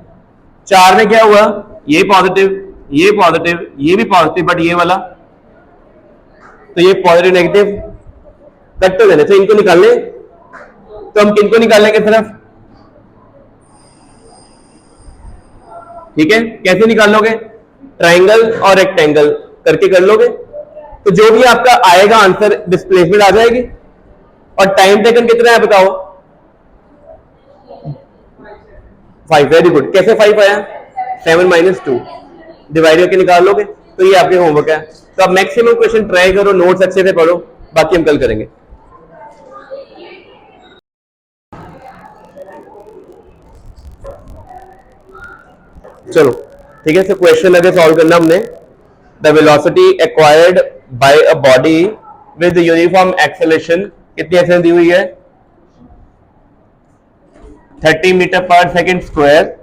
4 में क्या हुआ, ये पॉजिटिव, ये पॉजिटिव, ये भी पॉजिटिव, बट ये वाला, तो ये पॉजिटिव नेगेटिव कट हो जाने, तो इनको निकाल लें। तो हम किनको निकाल लेंगे सिर्फ, ठीक है, कैसे निकाल लोगे? ट्राइंगल और रेक्टेंगल करके कर लोगे, तो जो भी आपका आएगा आंसर डिस्प्लेसमेंट आ जाएगी। और टाइम टेकन कितना है बताओ? 5। Very good. कैसे 5 आया? 7 - 2 डिवाइड करके निकाल लोगे, तो ये आपके होमवर्क है। तो आप मैक्सिमम क्वेश्चन ट्राई करो, नोट्स अच्छे से पढ़ो, बाकी हम कल करेंगे। चलो ठीक है, सो क्वेश्चन लगे सॉल्व करना हमने। The velocity acquired by a body with uniform acceleration, कितनी एक्सेलरेशन दी हुई है? 30 मीटर पर सेकेंड स्क्वायर।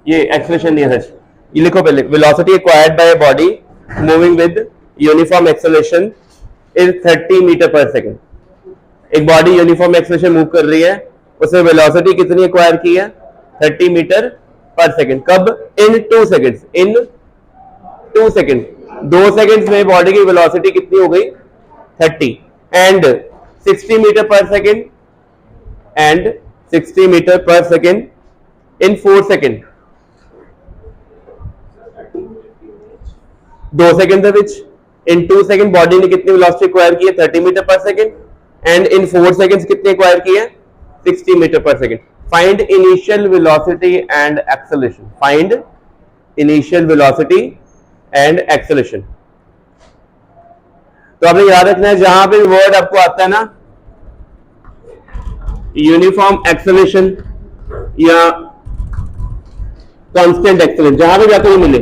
ये एक्सेलरेशन नहीं है सच, ये लिखो पहले। Velocity acquired by a body moving with uniform acceleration is 30 metre पर सेकेंड। एक बॉडी यूनिफॉर्म एक्सेलरेशन मूव कर रही है, उसमें वेलोसिटी कितनी एक्वायर की है? 30 मीटर पर सेकेंड। कब? इन 2 सेकेंड्स। इन 2 सेकेंड, 2 सेकेंड्स में बॉडी की वेलोसिटी कितनी हो गई? 30। एंड 60 मीटर पर सेकेंड, एंड 60 मीटर पर second in 4 second. 2 second in 2 second body ने कितनी वेलोसिटी एक्वायर की है? 30 मीटर पर सेकेंड। एंड इन 4 सेकेंड्स कितनी एक्वायर की है? 60 मीटर पर second. Find initial velocity and acceleration. Find initial velocity and acceleration. तो आपने याद रखना है, जहां पे वर्ड आपको आता है ना, यूनिफॉर्म एक्सेलरेशन या कांस्टेंट एक्सेलरेशन, जहां पे जाकर मिले,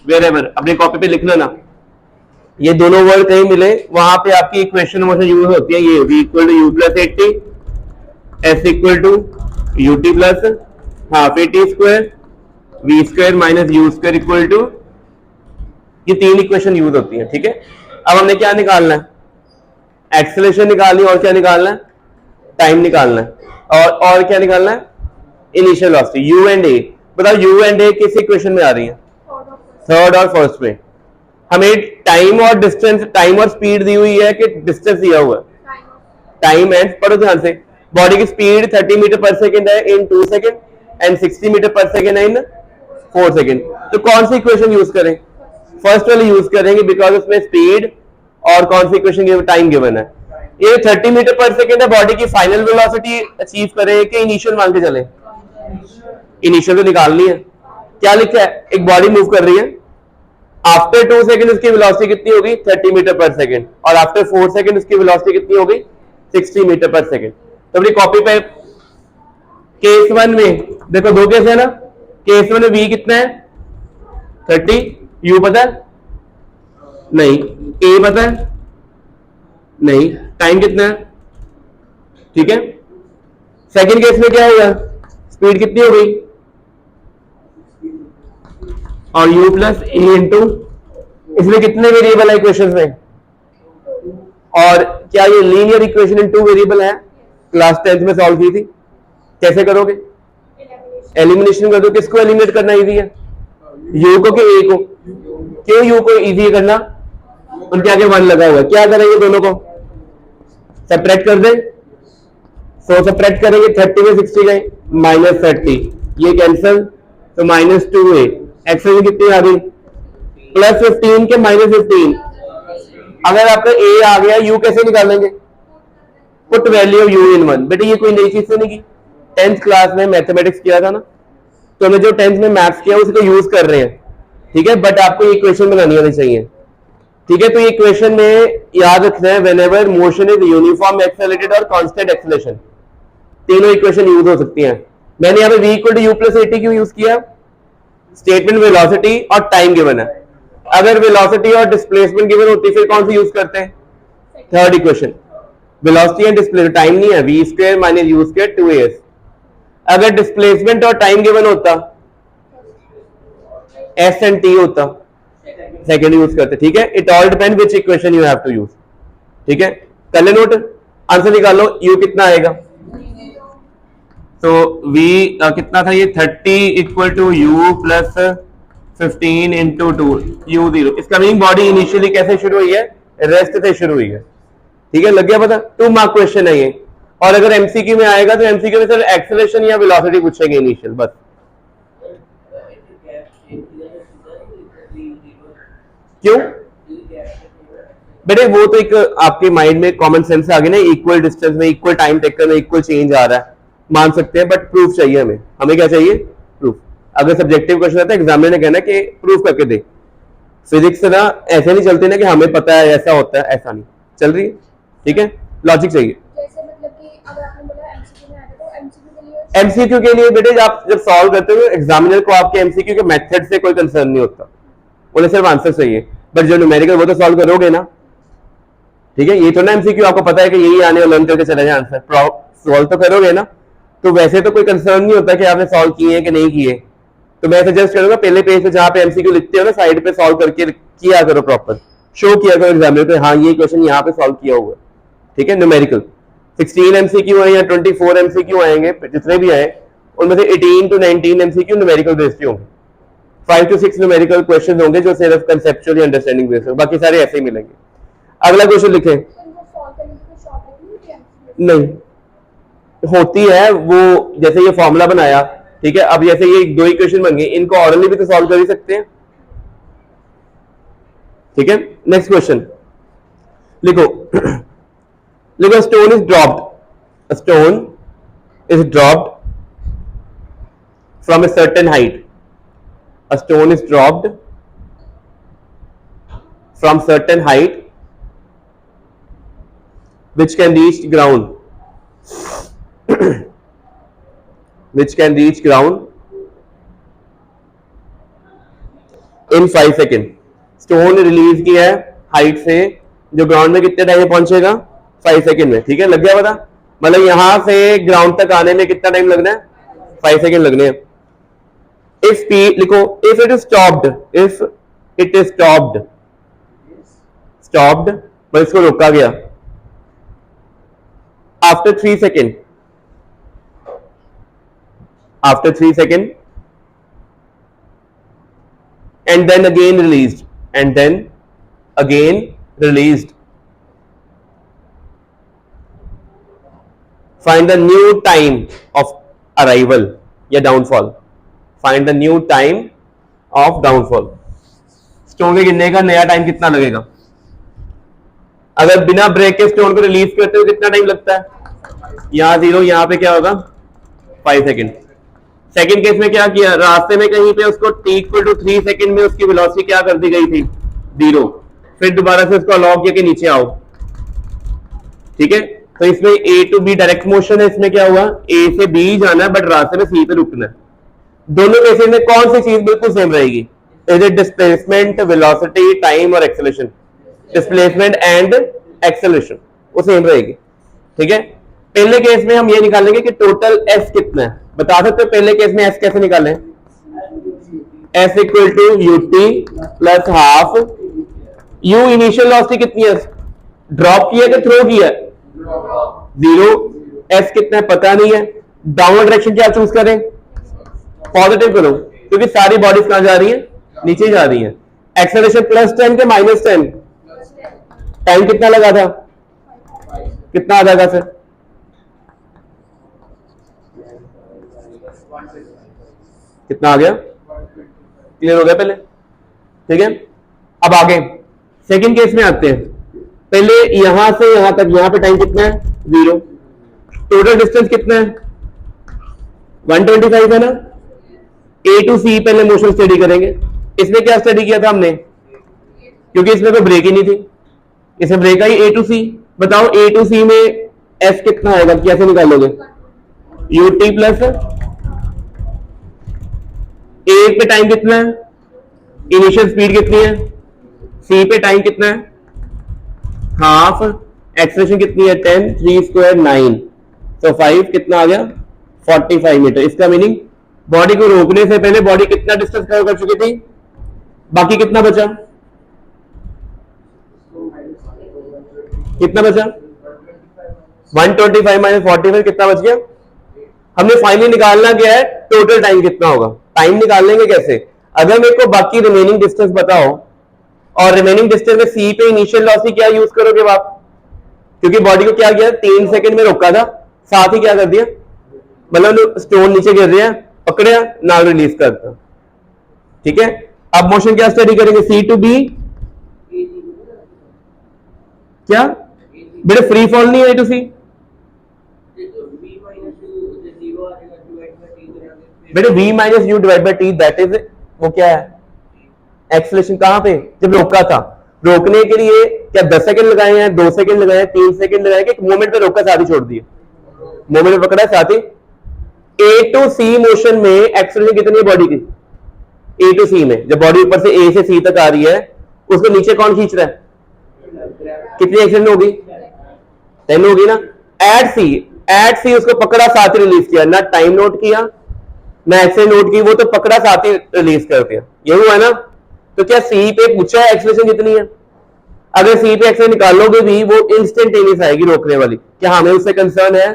वेरेवर अपनी कॉपी पे लिखना ना, ये दोनों वर्ड कहीं मिले, वहां पे आपकी इक्वेशन हमेशा यूज होती है। ये v = u + 80, s = ut + ½ at², v² - u² = ये 3 इक्वेशन यूज होती है। ठीक है, अब हमने क्या निकालना है? एक्सेलरेशन निकालनी, और क्या निकालना है? टाइम निकालना है, और क्या निकालना है? Initial velocity. u and a, बताओ u एंड a किस इक्वेशन में आ रही है? थर्ड और फर्स्ट में। हमें टाइम और डिस्टेंस, टाइम और स्पीड दी हुई है कि डिस्टेंस दिया हुआ है? टाइम एंड, पढ़ो ध्यान से। बॉडी की स्पीड 30 मीटर पर सेकेंड है इन 2 सेकेंड, एंड 60 मीटर पर सेकेंड है इन 4 सेकेंड। तो कौन सी इक्वेशन यूज करें? फर्स्ट वाली यूज करेंगे, बिकॉज उसमें स्पीड और कौन सी इक्वेशन टाइम गिवन है। ये 30 मीटर पर सेकेंड है, बॉडी की फाइनल वेलोसिटी अचीव करें कि इनिशियल मान के चले? इनिशियल तो निकालनी है। क्या लिखा है? एक बॉडी मूव कर रही है, आफ्टर 2 सेकेंड उसकी वेलोसिटी कितनी होगी? 30 मीटर पर सेकेंड, और आफ्टर 4 सेकेंड उसकी वेलोसिटी कितनी होगी? 60 मीटर पर सेकेंड। तो अपनी कॉपी पे केस 1 में देखो, 2 केस है ना। केस 1 में v कितना है? 30। u पता है? नहीं। a पता है? नहीं। टाइम कितना है? ठीक है। सेकेंड केस में क्या होगा? स्पीड कितनी हो गई? और u + a इंटू, इसमें कितने वेरिएबल है इक्वेशन में? और क्या ये लीनियर इक्वेशन इन 2 वेरिएबल है? क्लास 10th में सॉल्व की थी। कैसे करोगे? एलिमिनेशन कर दो। किसको एलिमिनेट करना इजी है? u को कि a को? क्यों u को इजी करना? उनके आगे 1 लगा हुआ है। क्या करेंगे? दोनों को सेपरेट कर दें। सो सेपरेट करेंगे, 30 में 60 गए, -30, ये कैंसिल, तो -2a। एक्सेलरेशन कितनी आ गई? +15 के -15। अगर आपका a आ गया, u कैसे निकालेंगे? पुट वैल्यू ऑफ u इन 1। बेटे ये कोई नई चीज तो नहीं की, 10th क्लास में मैथमेटिक्स किया था ना, तो हमें जो 10th में मैथ्स किया उसको यूज कर रहे हैं। ठीक है, बट आपको ये इक्वेशन बनानी आनी चाहिए। ठीक है, तो ये इक्वेशन में याद रखना है, whenever motion is uniform accelerated और कांस्टेंट एक्सेलरेशन, तीनों इक्वेशन यूज हो सकती हैं। मैंने यहाँ पे v = u + 80 क्यों यूज किया? स्टेटमेंट वेलोसिटी और टाइम गिवन है। अगर वेलोसिटी और डिस्प्लेसमेंट गिवन होती फिर कौन सी यूज करते हैं? Third equation. Velocity and displacement, time नहीं है, v² - u² 2as। अगर डिस्प्लेसमेंट और टाइम गिवन होता, s एंड t होता, सेकेंड यूज करते। ठीक है, it all depend which equation you have to use. ठीक है, कर ले नोट, आंसर निकाल लो। u कितना आएगा? तो v कितना था? ये 30 = u + 15 × 2, u 0। इसका मीनिंग बॉडी इनिशियली कैसे शुरू हुई है? रेस्ट से शुरू हुई है। ठीक है, लग गया पता? 2 मार्क क्वेश्चन है ये। और अगर एमसीक्यू में आएगा तो एमसीक्यू में सर एक्सेलरेशन या वेलोसिटी पूछेंगे इनिशियल, बस। क्यों बेटे? वो तो एक आपके माइंड में कॉमन सेंस आ गया ना, इक्वल डिस्टेंस में, इक्वल टाइम टेकर में इक्वल चेंज आ रहा है, मान सकते हैं, बट प्रूफ चाहिए हमें। हमें क्या चाहिए? प्रूफ। अगर सब्जेक्टिव क्वेश्चन आता है एग्जामिनर ने कहना कि प्रूफ करके दे। फिजिक्स ना ऐसे नहीं चलती ना कि हमें पता है ऐसा होता है, ऐसा नहीं चल रही है। ठीक है, लॉजिक चाहिए। जैसे मतलब कि अगर आपने बोला एमसीक्यू में आएगा तो एमसीक्यू के लिए बेटे आप जब सॉल्व करते हो एग्जामिनर को आपके एमसीक्यू के मेथड से कोई कंसर्न नहीं होता, उन्हें सिर्फ आंसर चाहिए। बट जो न्यूमेरिकल वो तो सॉल्व करोगे ना। ठीक है, ये तो ना एमसीक्यू आपको पता है कि यही आने और लर्न करके चले जाए आंसर, सॉल्व तो करोगे ना। तो वैसे तो कोई कंसर्न नहीं होता कि आपने सॉल्व किए हैं कि नहीं किए। तो मैं सजेस्ट करूंगा पहले पेज पे जहां पे एमसीक्यू लिखते हो ना, साइड पे सॉल्व करके किया करो, प्रॉपर शो किया करो एग्जामिनर को, हाँ ये क्वेश्चन यहाँ पे सॉल्व किया हुआ है। ठीक है, न्यूमेरिकल 16 एमसीक्यू है या 24 एमसीक्यू आएंगे, जितने भी आए उनमें से 18 to 19 एमसीक्यू न्यूमेरिकल बेस्ड होंगे, 5 to 6 न्यूमेरिकल क्वेश्चन होंगे जो सिर्फ कंसेप्चुअल या अंडरस्टैंडिंग बेस्ड होंगे, बाकी सारे ऐसे ही मिलेंगे। अगला क्वेश्चन लिखें। नहीं होती है वो, जैसे ये फॉर्मूला बनाया, ठीक है, अब जैसे ये 2 इक्वेशन बन गई, इनको ऑरली भी तो सॉल्व कर ही सकते हैं। ठीक है, नेक्स्ट क्वेश्चन लिखो। लिखो, stone is dropped, stone is dropped from a certain height, a stone is dropped from certain height which can reach ground which can reach ground in 5 second. Stone release किया है हाइट से, जो ग्राउंड में कितने टाइम में पहुंचेगा? 5 सेकेंड में। ठीक है, लग गया पता? मतलब यहां से ग्राउंड तक आने में कितना टाइम लगना है? 5 सेकेंड लगने हैं। If P लिखो, if it is stopped, if it is stopped, stopped मतलब इसको रोका गया after 3 second, after 3 second and then again released, and then again released, find the new time of arrival या downfall, find the new time of downfall. Stone के गिरने का नया टाइम कितना लगेगा? अगर बिना ब्रेक के स्टोन को रिलीज करते हो कितना टाइम लगता है? यहां 0, यहां पे क्या होगा? 5 सेकेंड। सेकेंड केस में क्या किया? रास्ते में कहीं पे उसको t = 3 सेकेंड में उसकी वेलोसिटी क्या कर दी गई थी? 0। फिर दोबारा से उसको अलाउ किया कि नीचे आओ। ठीक है, तो इसमें A to B direct motion है, इसमें क्या हुआ? A से B जाना है बट रास्ते में C पे रुकना है। दोनों केसेस में कौन सी चीज बिल्कुल सेम रहेगी? Is it displacement, velocity, time और एक्सेलरेशन? डिस्प्लेसमेंट एंड एक्सेलरेशन वो सेम रहेगी। ठीक है, पहले केस में हम ये निकालेंगे कि टोटल एस कितना है। बता सकते हो पहले केस में एस कैसे निकालें? S equal to u t plus half u. Initial velocity कितनी है? ड्रॉप किया कि थ्रो किया? 0। एस कितना है पता नहीं है। डाउनवर्ड डायरेक्शन क्या चूज करें? पॉजिटिव करो, क्योंकि सारी बॉडीज कहां जा रही है? नीचे जा रही है। एक्सेलरेशन +10 के -10? टाइम कितना लगा था? कितना आ जाएगा सर? कितना आ गया? क्लियर हो गया पहले? ठीक है, अब आगे सेकंड केस में आते हैं। पहले यहां से यहां तक, यहां पे टाइम कितना है? 0। टोटल डिस्टेंस कितना है? 125 है ना। A to C पहले मोशन स्टडी करेंगे। इसमें क्या स्टडी किया था हमने? क्योंकि इसमें कोई ब्रेक ही नहीं थी, इसमें ब्रेक आई A to C। बताओ A to C में S कितना आएगा? कैसे निकालोगे? ut प्लस A पे टाइम कितना है? इनिशियल स्पीड कितनी है? C पे टाइम कितना है? हाफ। एक्सेलरेशन कितनी है? 10, 3 स्क्वायर 9, तो 5 कितना आ गया? 45 मीटर। इसका मीनिंग बॉडी को रोकने से पहले बॉडी कितना डिस्टेंस कवर कर चुकी थी? बाकी कितना बचा? कितना बचा? 125 - 45 कितना बच गया? हमने फाइनली निकालना क्या है? टोटल टाइम कितना होगा। टाइम निकाल लेंगे कैसे? अगर मेरे को बाकी रिमेनिंग डिस्टेंस बताओ और रिमेनिंग डिस्टेंस में सी पे इनिशियल वेलोसिटी क्या यूज करोगे आप, क्योंकि बॉडी को क्या किया 3 सेकंड में रोका था, साथ ही क्या कर दिया, मतलब स्टोन नीचे गिर रहा है, पकड़िया नाल रिलीज करता। ठीक है, अब मोशन क्या स्टडी करेंगे, सी टू बी क्या बेटे फ्री फॉल नहीं है, ए टू सी बेटे v minus you divide by T, that is वो क्या है एक्सेलरेशन। कहां पे, जब रोका था, रोकने के लिए क्या 10 सेकंड लगाए हैं, 2 सेकंड लगाए हैं, 3 सेकंड लगाए, कि मोमेंट पे रोका साथ ही छोड़ दिए, मोमेंट पे पकड़ा साथ ही। ए टू सी मोशन में एक्सेलरेशन कितनी है बॉडी की, ए टू सी में, जब बॉडी ऊपर से ए से सी तक आ रही है, उसको नीचे कौन खींच रहा है, कितनी एक्सेलरेशन होगी, 10 होगी ना। एट सी उसको पकड़ा साथ ही रिलीज किया, ना टाइम नोट किया ना एक्सेलरेशन नोट की, वो तो पकड़ा साथ ही रिलीज कर दिया, ये हुआ है ना। तो क्या सी पे पूछा है एक्सेलरेशन कितनी है, अगर सी पे एक्सेलरेशन निकालोगे भी वो इंस्टेंटेनियस आएगी रोकने वाली, क्या हमें उससे कंसर्न है,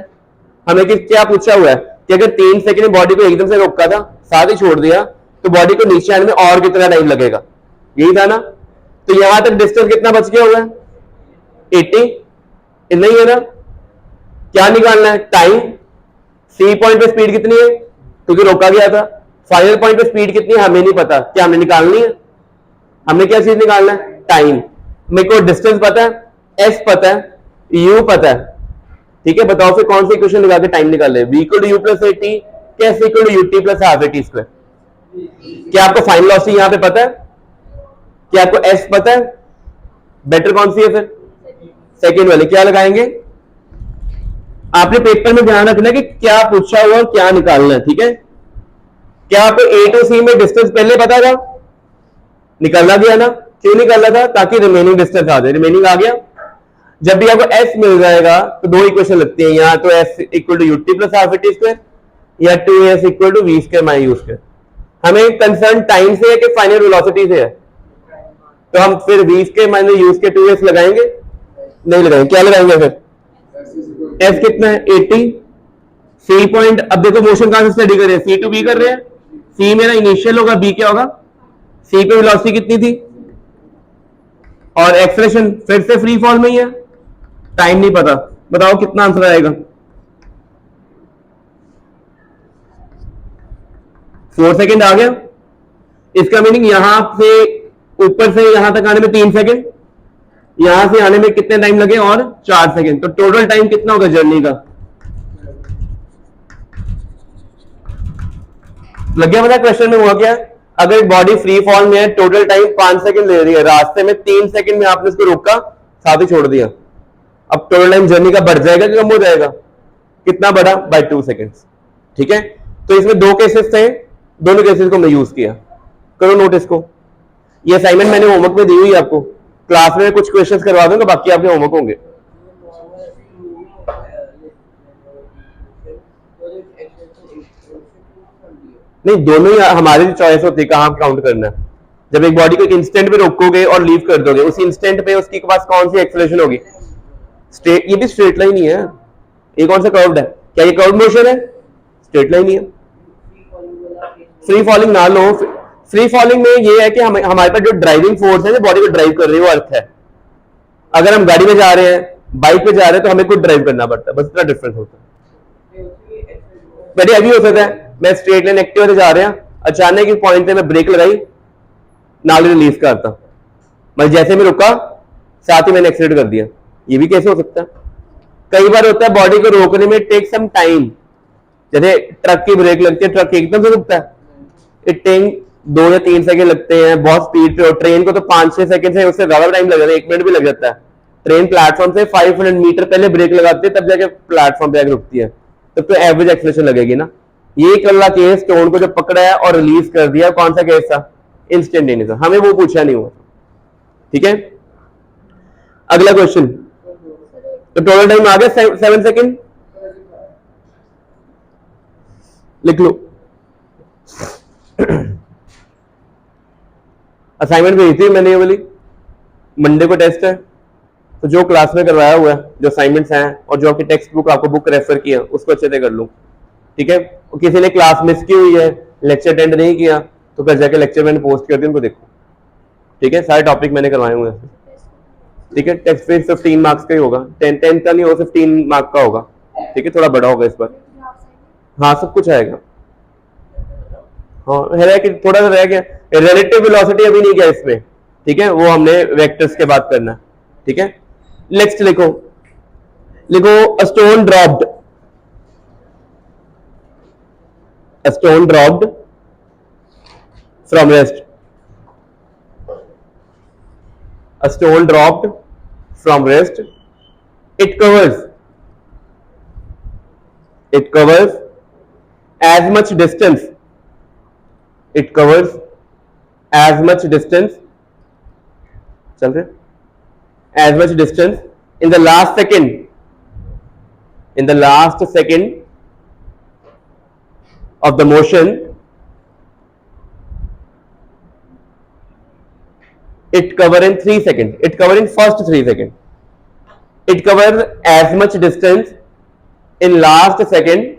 हमें क्या पूछा हुआ है कि अगर 3 सेकंड में बॉडी को एकदम से रोका था साथ ही छोड़ दिया तो बॉडी को नीचे आने में और कितना टाइम लगेगा, यही था ना। तो यहां तक डिस्टेंस कितना बच गया हुआ है 80, इतना ही है ना। क्या निकालना है, टाइम, सी पॉइंट पे स्पीड कितनी है क्योंकि रोका गया था, फाइनल पॉइंट पे स्पीड कितनी है हमें नहीं पता, क्या हमने निकालनी है, हमने क्या चीज निकालना है, टाइम। मेरे को डिस्टेंस पता है, एस पता है, यू पता है, ठीक है। बताओ फिर कौन सी इक्वेशन लगा के टाइम निकाल ले, v equal to U plus A T, क्या S equal to U T plus half A T square. क्या आपको फाइनल वेलोसिटी यहां पे पता है, क्या आपको एस पता है, बेटर कौन सी है फिर, सेकेंड वाली। क्या लगाएंगे, आपने पेपर में ध्यान रखना कि क्या पूछा हुआ और क्या निकालना है, ठीक है। क्या आपको ए टू सी में डिस्टेंस पहले पता था, निकालना गया ना, क्यों निकालना था, ताकि रिमेनिंग डिस्टेंस आ जाए, रिमेनिंग आ गया। जब भी आपको एस मिल जाएगा तो दो इक्वेशन लगती है, यहां तो s equal to u t plus half t square या 2s equal to v square minus you square. हमें कंसर्न टाइम से है कि फाइनल वेलोसिटी से है, तो हम फिर v square minus you square 2s लगाएंगे, नहीं लगाएंगे, क्या लगाएंगे फिर, एस कितना है 80, सी पॉइंट। अब देखो मोशन कहां से स्टडी कर रहे हैं, सी टू बी कर रहे हैं, सी मेरा इनिशियल होगा, बी क्या होगा, सी पे वेलोसिटी कितनी थी, और एक्सेलरेशन फिर से फ्री फॉल में ही है, टाइम नहीं पता, बताओ कितना आंसर आएगा, 4 सेकंड आ गया। इसका मीनिंग यहां से ऊपर से यहां तक आने में 3 सेकंड, यहां से आने में कितने टाइम लगे और 4 सेकंड, तो टोटल टाइम कितना होगा जर्नी का, लग गया पता क्वेश्चन में हुआ क्या, अगर बॉडी फ्री फॉल में है टोटल टाइम 5 सेकंड ले रही है, रास्ते में 3 सेकंड में आपने इसको रोका साथ ही छोड़ दिया, अब टोटल टाइम जर्नी का बढ़ जाएगा कि कम हो जाएगा, कितना बढ़ा, बाय 2 सेकंड्स, ठीक है। तो इसमें 2 केसेस थे, दोनों केसेस को मैं यूज किया, करो नोट इसको। ये असाइनमेंट मैंने होमवर्क में दी हुई है आपको, क्लास में कुछ क्वेश्चंस करवा दूंगा, बाकी आपके होमवर्क होंगे। नहीं, दोनों ही हमारी चॉइस होती है कहां काउंट करना है। जब एक बॉडी को एक इंस्टेंट पे रोकोगे और लीव कर दोगे, उस इंस्टेंट पे उसके पास कौन सी एक्सेलरेशन होगी, स्ट्रेट, ये भी स्ट्रेट लाइन ही है, ये कौन सा कर्व्ड है, क्या ये कर्व्ड मोशन है, स्ट्रेट लाइन ही है। फ्री फॉलिंग ना लो, फ्री फॉलिंग में ये है कि हमारे पास जो ड्राइविंग फोर्स है जो बॉडी को ड्राइव कर रही है वो अर्थ है। अगर हम गाड़ी में जा रहे हैं, बाइक पे जा रहे हैं, तो हमें खुद ड्राइव करना पड़ता है, बस इतना डिफरेंस होता है। बेटे अभी हो सकता है मैं स्ट्रेट लाइन एक्टिवा से जा रहे हैं, अचानक एक पॉइंट पे मैं ब्रेक लगाई, नाल रिलीज करता, मैं जैसे में रुका साथ ही मैंने एक्सीडेंट कर दिया, ये भी कैसे हो सकता है। कई बार होता है बॉडी को रोकने में टेक सम टाइम, जैसे ट्रक की ब्रेक लगती है, ट्रक एकदम से रुकता है, इट टेक 2 या 3 सेकंड लगते हैं, बहुत स्पीड पे हो, ट्रेन को तो 5-6 सेकंड से उससे ज्यादा टाइम लग जाता है, 1 मिनट भी लग जाता है। ट्रेन प्लेटफॉर्म से 500 मीटर पहले ब्रेक लगाती है, तब जाके प्लेटफॉर्म पे आके रुकती है, तब तो एवरेज एक्सेलरेशन लगेगी ना। ये कल्ला केस स्टोन को जो पकड़ा है और रिलीज कर दिया, कौन सा केस था, इंस्टेंटेनियस, हमें वो पूछा नहीं हुआ, ठीक है। अगला क्वेश्चन, तो टोटल टाइम आ गया 7 सेकंड, लिख लो। असाइनमेंट भेजी थी मैंने ये वाली, मंडे को टेस्ट है, तो जो क्लास में करवाया हुआ है, जो असाइनमेंट्स हैं और जो आपकी टेक्स्ट बुक आपको बुक रेफर किया उसको अच्छे से कर लो, ठीक है। और किसी ने क्लास मिस की हुई है, लेक्चर अटेंड नहीं किया, तो फिर जाके लेक्चर मैंने पोस्ट कर दिया, उनको देखो, ठीक है, सारे टॉपिक मैंने करवाए हुए हैं। ठीक है, टेस्ट पेज 15 मार्क्स का ही होगा, 10 का नहीं होगा, 15 मार्क का होगा। ठीक है, थोड़ा बड़ा होगा इस बार। हाँ, सब कुछ आएगा। हाँ, है कि थोड़ा सा रह गया, रिलेटिव वेलोसिटी अभी नहीं गया इसमें। ठीक है, वो हमने वेक्टर्स के बाद करना। ठीक है, नेक्स्ट लिखो, a stone dropped, a stone dropped from rest, a stone dropped from rest, it covers as much distance, it covers as much distance, चल रहे, as much distance in the last second, of the motion, it cover in 3 seconds, it cover in first 3 seconds, it covers as much distance in last second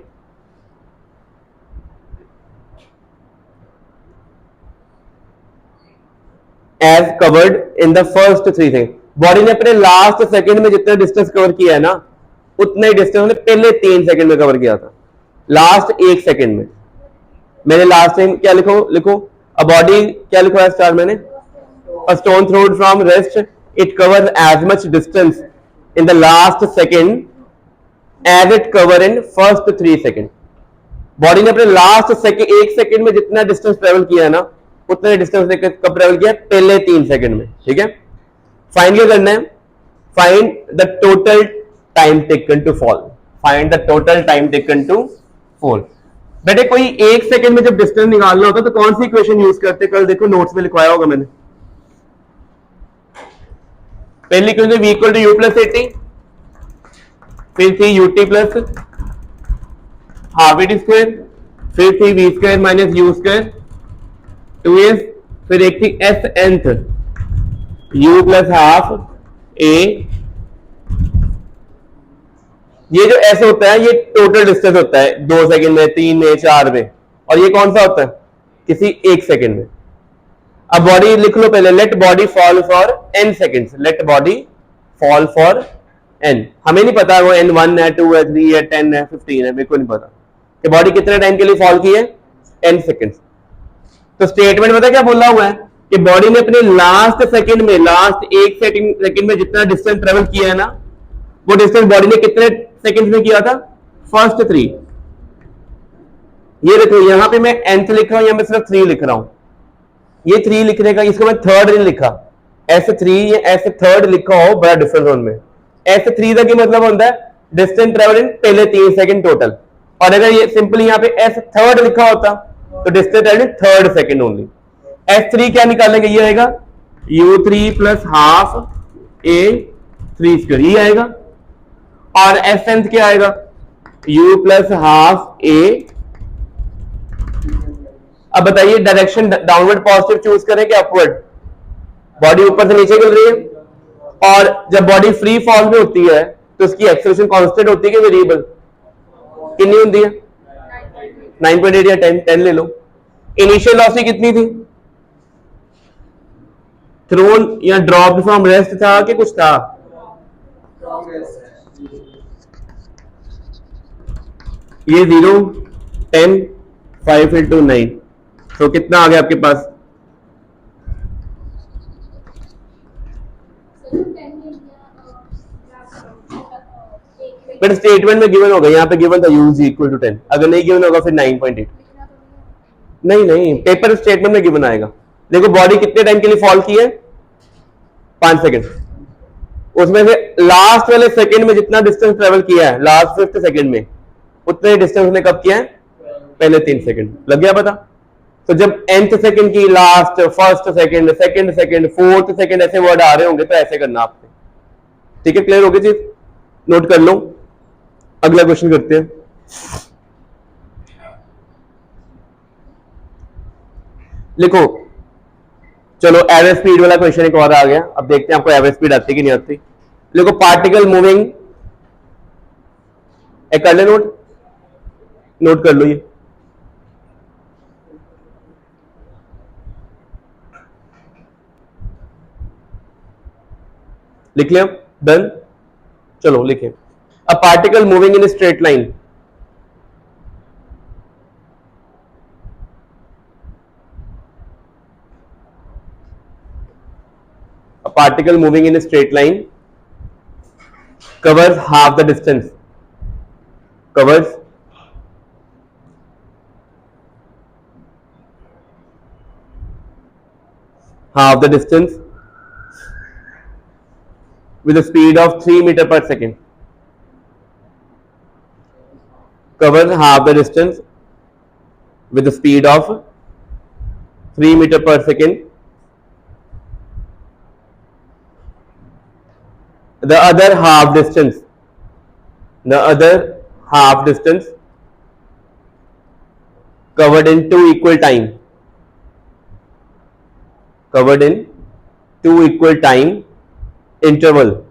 as covered in the first 3 seconds। Body ने अपने लास्ट सेकंड में जितना डिस्टेंस कवर किया है ना, उतना ही डिस्टेंस ने पहले 3 सेकंड में कवर किया था, लास्ट 1 सेकंड में। मैंने लास्ट टाइम क्या लिखो अ बॉडी, क्या लिखा है स्टार मैंने, a stone thrown from rest, it covers as much distance in the last second as it cover in first 3 seconds। Body ने अपने लास्ट सेकंड 1 सेकंड में जितना डिस्टेंस ट्रेवल किया है ना, उतना डिस्टेंस ने कब ट्रेवल किया, पहले 3 सेकंड में। ठीक है, फाइंड क्या करना है, find the total time taken to fall, find the total time taken to fall. बेटे कोई 1 सेकंड में जब डिस्टेंस निकालना होता तो कौन सी इक्वेशन यूज करते, कल देखो नोट्स में लिखवाया होगा मैंने। पहली equation v equal to U plus AT, फिर थी UT plus half AT square, फिर थी V square minus you square 2s, फिर एक थी S nth u plus half A. ये जो एस होता है ये टोटल डिस्टेंस होता है 2 सेकंड में, 3 में, 4 में, और ये कौन सा होता है, किसी 1 सेकंड में। अब बॉडी लिख लो पहले, let body fall for n seconds, let body fall for n। हमें नहीं पता वो n 1 है, 2 है, 3 है, 10 है, 15 है, मेरे को नहीं पता कि बॉडी कितने टाइम के लिए फॉल की है, n सेकेंड्स। तो स्टेटमेंट पता क्या बोला हुआ है कि बॉडी ने अपने लास्ट सेकंड में, लास्ट 1 सेकंड में जितना डिस्टेंस ट्रेवल किया है ना, वो डिस्टेंस बॉडी ने कितने सेकंड्स में किया था, फर्स्ट 3। ये देखो यहां पे मैं nth लिख रहा हूं, यहां मैं सिर्फ 3 लिख रहा हूं, ये 3 लिखने का, इसको मैं थर्ड नहीं लिखा, S3 या S3 लिखा हो, बड़ा डिफरेंस उनमें। S3 का मतलब होता है डिस्टेंस ट्रेवल इन पहले 3 सेकंड टोटल, और अगर ये सिंपली यहाँ पे S3 लिखा होता तो डिस्टेंस ट्रेवल इन 3rd सेकंड ओनली। S3 क्या निकालेंगे, ये आएगा U3 plus half A 3 square, ये आएगा, और Snth क्या आएगा, U प्लस हाफ A। अब बताइए डायरेक्शन डाउनवर्ड पॉजिटिव चूज करें कि अपवर्ड, बॉडी ऊपर से नीचे गिर रही है, और जब बॉडी फ्री फॉल में होती है तो उसकी एक्सेलरेशन कांस्टेंट होती है कि वेरिएबल, कितनी होती है, 9.8 या 10 ले लो। इनिशियल वेलोसिटी कितनी थी, थ्रोन या ड्रॉप्ड फ्रॉम रेस्ट था कि कुछ था, ये 0 10 5 into 9, तो कितना आ गया आपके पास, बट स्टेटमेंट में गिवन होगा, यहाँ पे गिवन था u इक्वल टू 10, अगर नहीं गिवन होगा फिर 9.8। नहीं, पेपर स्टेटमेंट में गिवन आएगा। देखो बॉडी कितने टाइम के लिए फॉल की है, 5 सेकंड, उसमें से लास्ट वाले सेकंड में जितना डिस्टेंस ट्रेवल किया है, लास्ट 5th सेकंड में, उतने डिस्टेंस ने कब किया है, पहले 3 सेकंड। लग गया पता। तो जब nth सेकंड की, last, first second, second second, 4th second ऐसे वर्ड आ रहे होंगे तो ऐसे करना आपने। ठीक है, क्लियर हो गई चीज, नोट कर लो। अगला क्वेश्चन करते हैं। लिखो, चलो एवरेज स्पीड वाला क्वेश्चन एक और आ गया, अब देखते हैं आपको एवरेज स्पीड आती है कि नहीं आती। लिखो पार्टिकल मूविंग, कर ले नोट कर लो ये। लिख लिया, डन। चलो लिखें, a particle moving in straight line, a particle moving in a straight line covers half the distance, covers half the distance with a speed of 3 meter per second, covers half the distance with a speed of 3 meter per second. The other half distance covered in two equal time, interval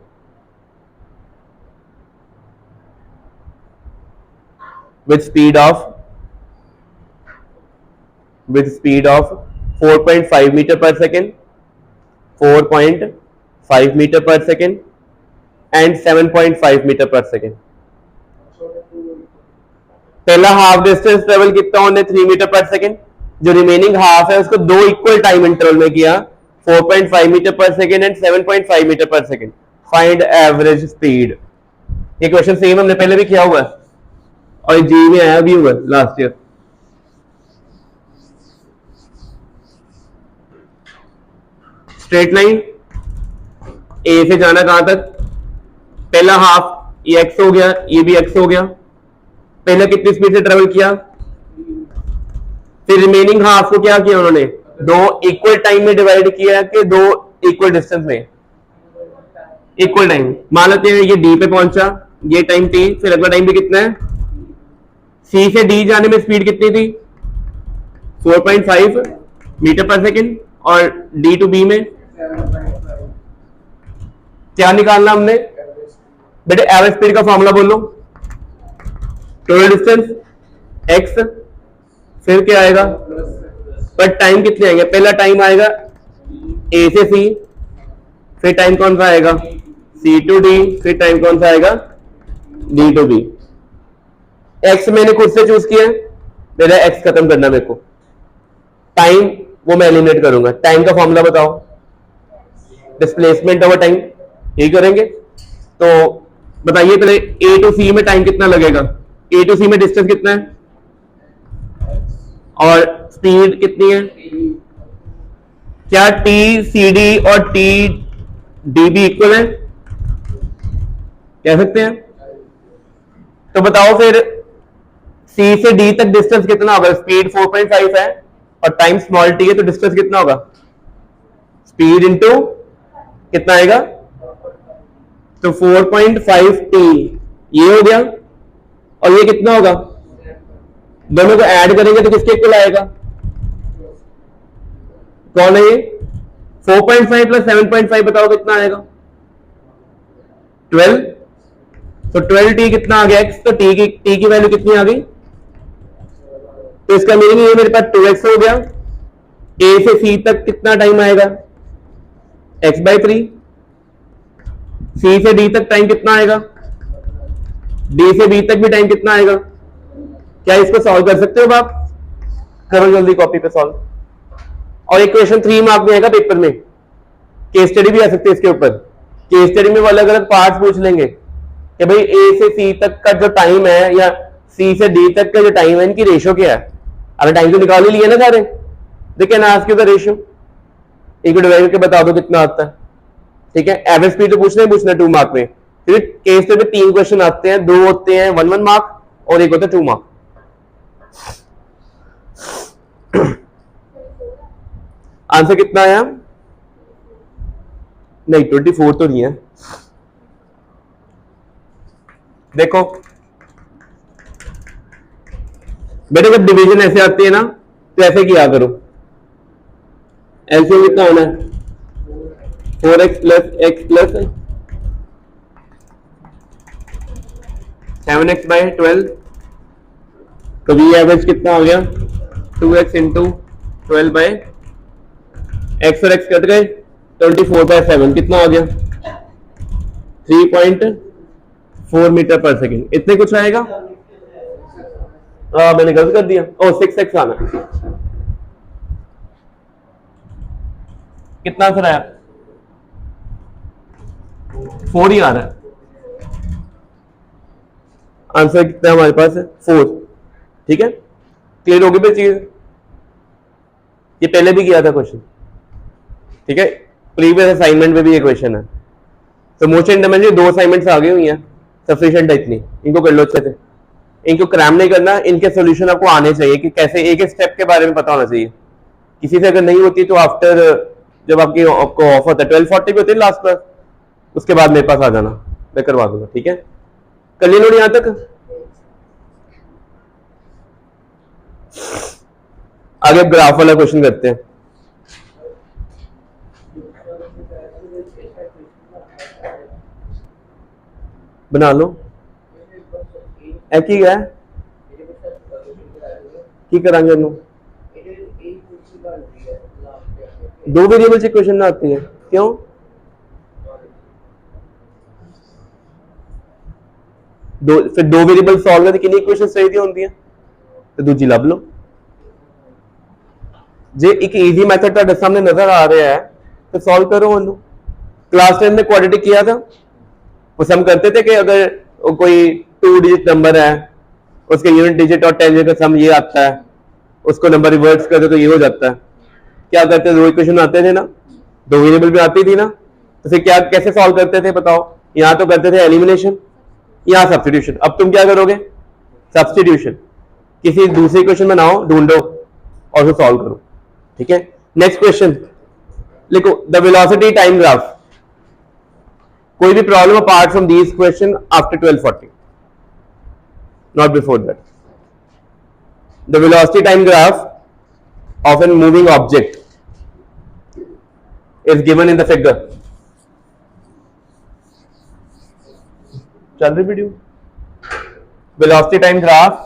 with speed of 4.5 meter per second, 4.5 meter per second and 7.5 metre पर सेकेंड। पहला हाफ डिस्टेंस ट्रेवल कितना होने 3 मीटर पर सेकेंड, जो रिमेनिंग हाफ है उसको दो इक्वल टाइम इंटरवल में किया, 4.5 मीटर पर सेकेंड एंड 7.5 मीटर पर सेकेंड। Find average speed. ये क्वेश्चन सेम हमने पहले भी किया हुआ है और जी में आया भी हुआ लास्ट ईयर। स्ट्रेट लाइन ए से जाना कहां तक, पहला हाफ ये एक्स हो गया, ये भी एक्स हो गया। पहले कितनी स्पीड से ट्रेवल किया, फिर रिमेनिंग हाफ को क्या किया उन्होंने, दो इक्वल टाइम में डिवाइड किया कि दो इक्वल डिस्टेंस में इक्वल टाइम। मान लेते हैं ये डी पे पहुंचा, ये टाइम टी, फिर अगला टाइम भी कितना है, सी से डी जाने में स्पीड कितनी थी 4.5 मीटर पर सेकेंड और डी टू बी में क्या निकालना हमने बेटे, एवरेज स्पीड का फॉर्मूला बोलो, टोटल डिस्टेंस एक्स, फिर क्या आएगा, पर टाइम कितने आएंगे, पहला टाइम आएगा ए से सी, फिर टाइम कौन सा आएगा सी टू डी, फिर टाइम कौन सा आएगा डी टू बी। एक्स मैंने खुद से चूज किया, मेरा एक्स खत्म करना मेरे को, टाइम वो मैं एलिमिनेट करूंगा। टाइम का फॉर्मूला बताओ, डिस्प्लेसमेंट ओवर टाइम, यही करेंगे। तो बताइए पहले ए टू सी में टाइम कितना लगेगा, ए टू सी में डिस्टेंस कितना है और स्पीड कितनी है, क्या टी सी डी और टी डी बी इक्वल है, कह सकते हैं। तो बताओ फिर सी से डी तक डिस्टेंस कितना होगा, स्पीड 4.5 है और टाइम स्मॉल टी है, तो डिस्टेंस कितना होगा, स्पीड इंटू कितना आएगा, तो 4.5 टी ये हो गया, और ये कितना होगा, दोनों को ऐड करेंगे तो किसके इक्वल आएगा, कौन है ये 4.5 प्लस 7.5 बताओ कितना आएगा 12। तो 12 टी कितना आ गया एक्स, तो टी की वैल्यू कितनी आ गई, तो इसका मीनिंग ये मेरे पास 2x हो गया। ए से सी तक कितना टाइम आएगा x/3, सी से डी तक टाइम कितना आएगा, डी से बी तक भी टाइम कितना आएगा। क्या इसको सॉल्व कर सकते हो आप, करो जल्दी कॉपी पे सॉल्व। और एक क्वेश्चन 3 मार्क में आएगा पेपर में, केस स्टडी भी आ सकती है इसके ऊपर। केस स्टडी में वो अलग अलग पार्ट्स पूछ लेंगे कि भाई ए से सी तक का जो टाइम है या सी से डी तक का जो टाइम है, इनकी रेशो क्या है। अगर टाइम तो निकाल ही लिए ना सारे, देखिए ना आज के रेशियो एक डिवाइड करके बता दो कितना आता है, ठीक है। एवरेज स्पीड तो पूछना ही पूछना 2 मार्क में। फिर केस स्टडी में 3 क्वेश्चन आते हैं, 2 होते हैं 1 मार्क और एक होता है 2 मार्क। आंसर कितना आया, नहीं 24 तो नहीं है। देखो बेटे जब डिवीजन ऐसे आती है ना तो ऐसे किया करो, एलसीएम कितना होना है 4x plus x plus 7x/12। तो वी एवरेज कितना हो गया 2x इंटू 12/x और x कट गए 24/7 कितना हो गया 3.4 मीटर पर सेकेंड, इतने कुछ आएगा। मैंने गलत कर दिया, ओ 6x आना है। कितना आंसर आया? 4 ही आ रहा है। आंसर कितना है हमारे पास है? 4। ठीक है, क्लियर होगी भाई चीज? ये पहले भी किया था क्वेश्चन, ठीक है, प्रीवियस असाइनमेंट में भी ये क्वेश्चन है। तो मोशन डैमेज में 2 असाइनमेंट्स आ गई हुई हैं, सफिशिएंट है इतनी, इनको कर लो अच्छे से। इनको क्रैम नहीं करना, इनके सॉल्यूशन आपको आने चाहिए कि कैसे, एक एक स्टेप के बारे में पता होना चाहिए। किसी से अगर नहीं होती तो आफ्टर, जब आपको ऑफ होता है 12:40 पे होती है लास्ट क्लास, उसके बाद मेरे पास आ जाना, मैं करवा दूंगा। ठीक है, कर ली लोड यहां तक? आगे ग्राफ वाला क्वेश्चन करते हैं। बना लो, की है की करांगे नो 2 वेरिएबल से क्वेश्चन ना आती है, क्यों? फिर 2 वेरिएबल सॉल्व करके कितनी इक्वेशन चाहिए होती है? तो दूजी लभ लो। जे एक इजी मेथड ਤੁਹਾਡੇ सामने नजर आ रहा है तो सॉल्व करो ਉਹਨੂੰ। क्लास 10 में क्वाड्रेटिक किया था, वो सम करते थे कि अगर कोई 2 डिजिट नंबर है, उसके यूनिट डिजिट और 10 डिजिट का सम ये आता है, उसको नंबर रिवर्स कर दो तो ये हो जाता है। क्या करते थे? 2 इक्वेशन आते थे ना, 2 वेरिएबल भी आती थी ना, तो फिर क्या कैसे सॉल्व करते थे बताओ? यहां तो करते थे एलिमिनेशन, यहां सब्स्टिट्यूशन। अब तुम क्या करोगे? सब्स्टिट्यूशन। किसी दूसरी इक्वेशन बनाओ, ढूंढो और उसे सॉल्व करो। ठीक है, नेक्स्ट क्वेश्चन लिखो, द वेलोसिटी टाइम ग्राफ। कोई भी problem apart from these question after 12:40, not before that. The velocity time graph of a moving object is given in the figure. चल रही video? velocity time graph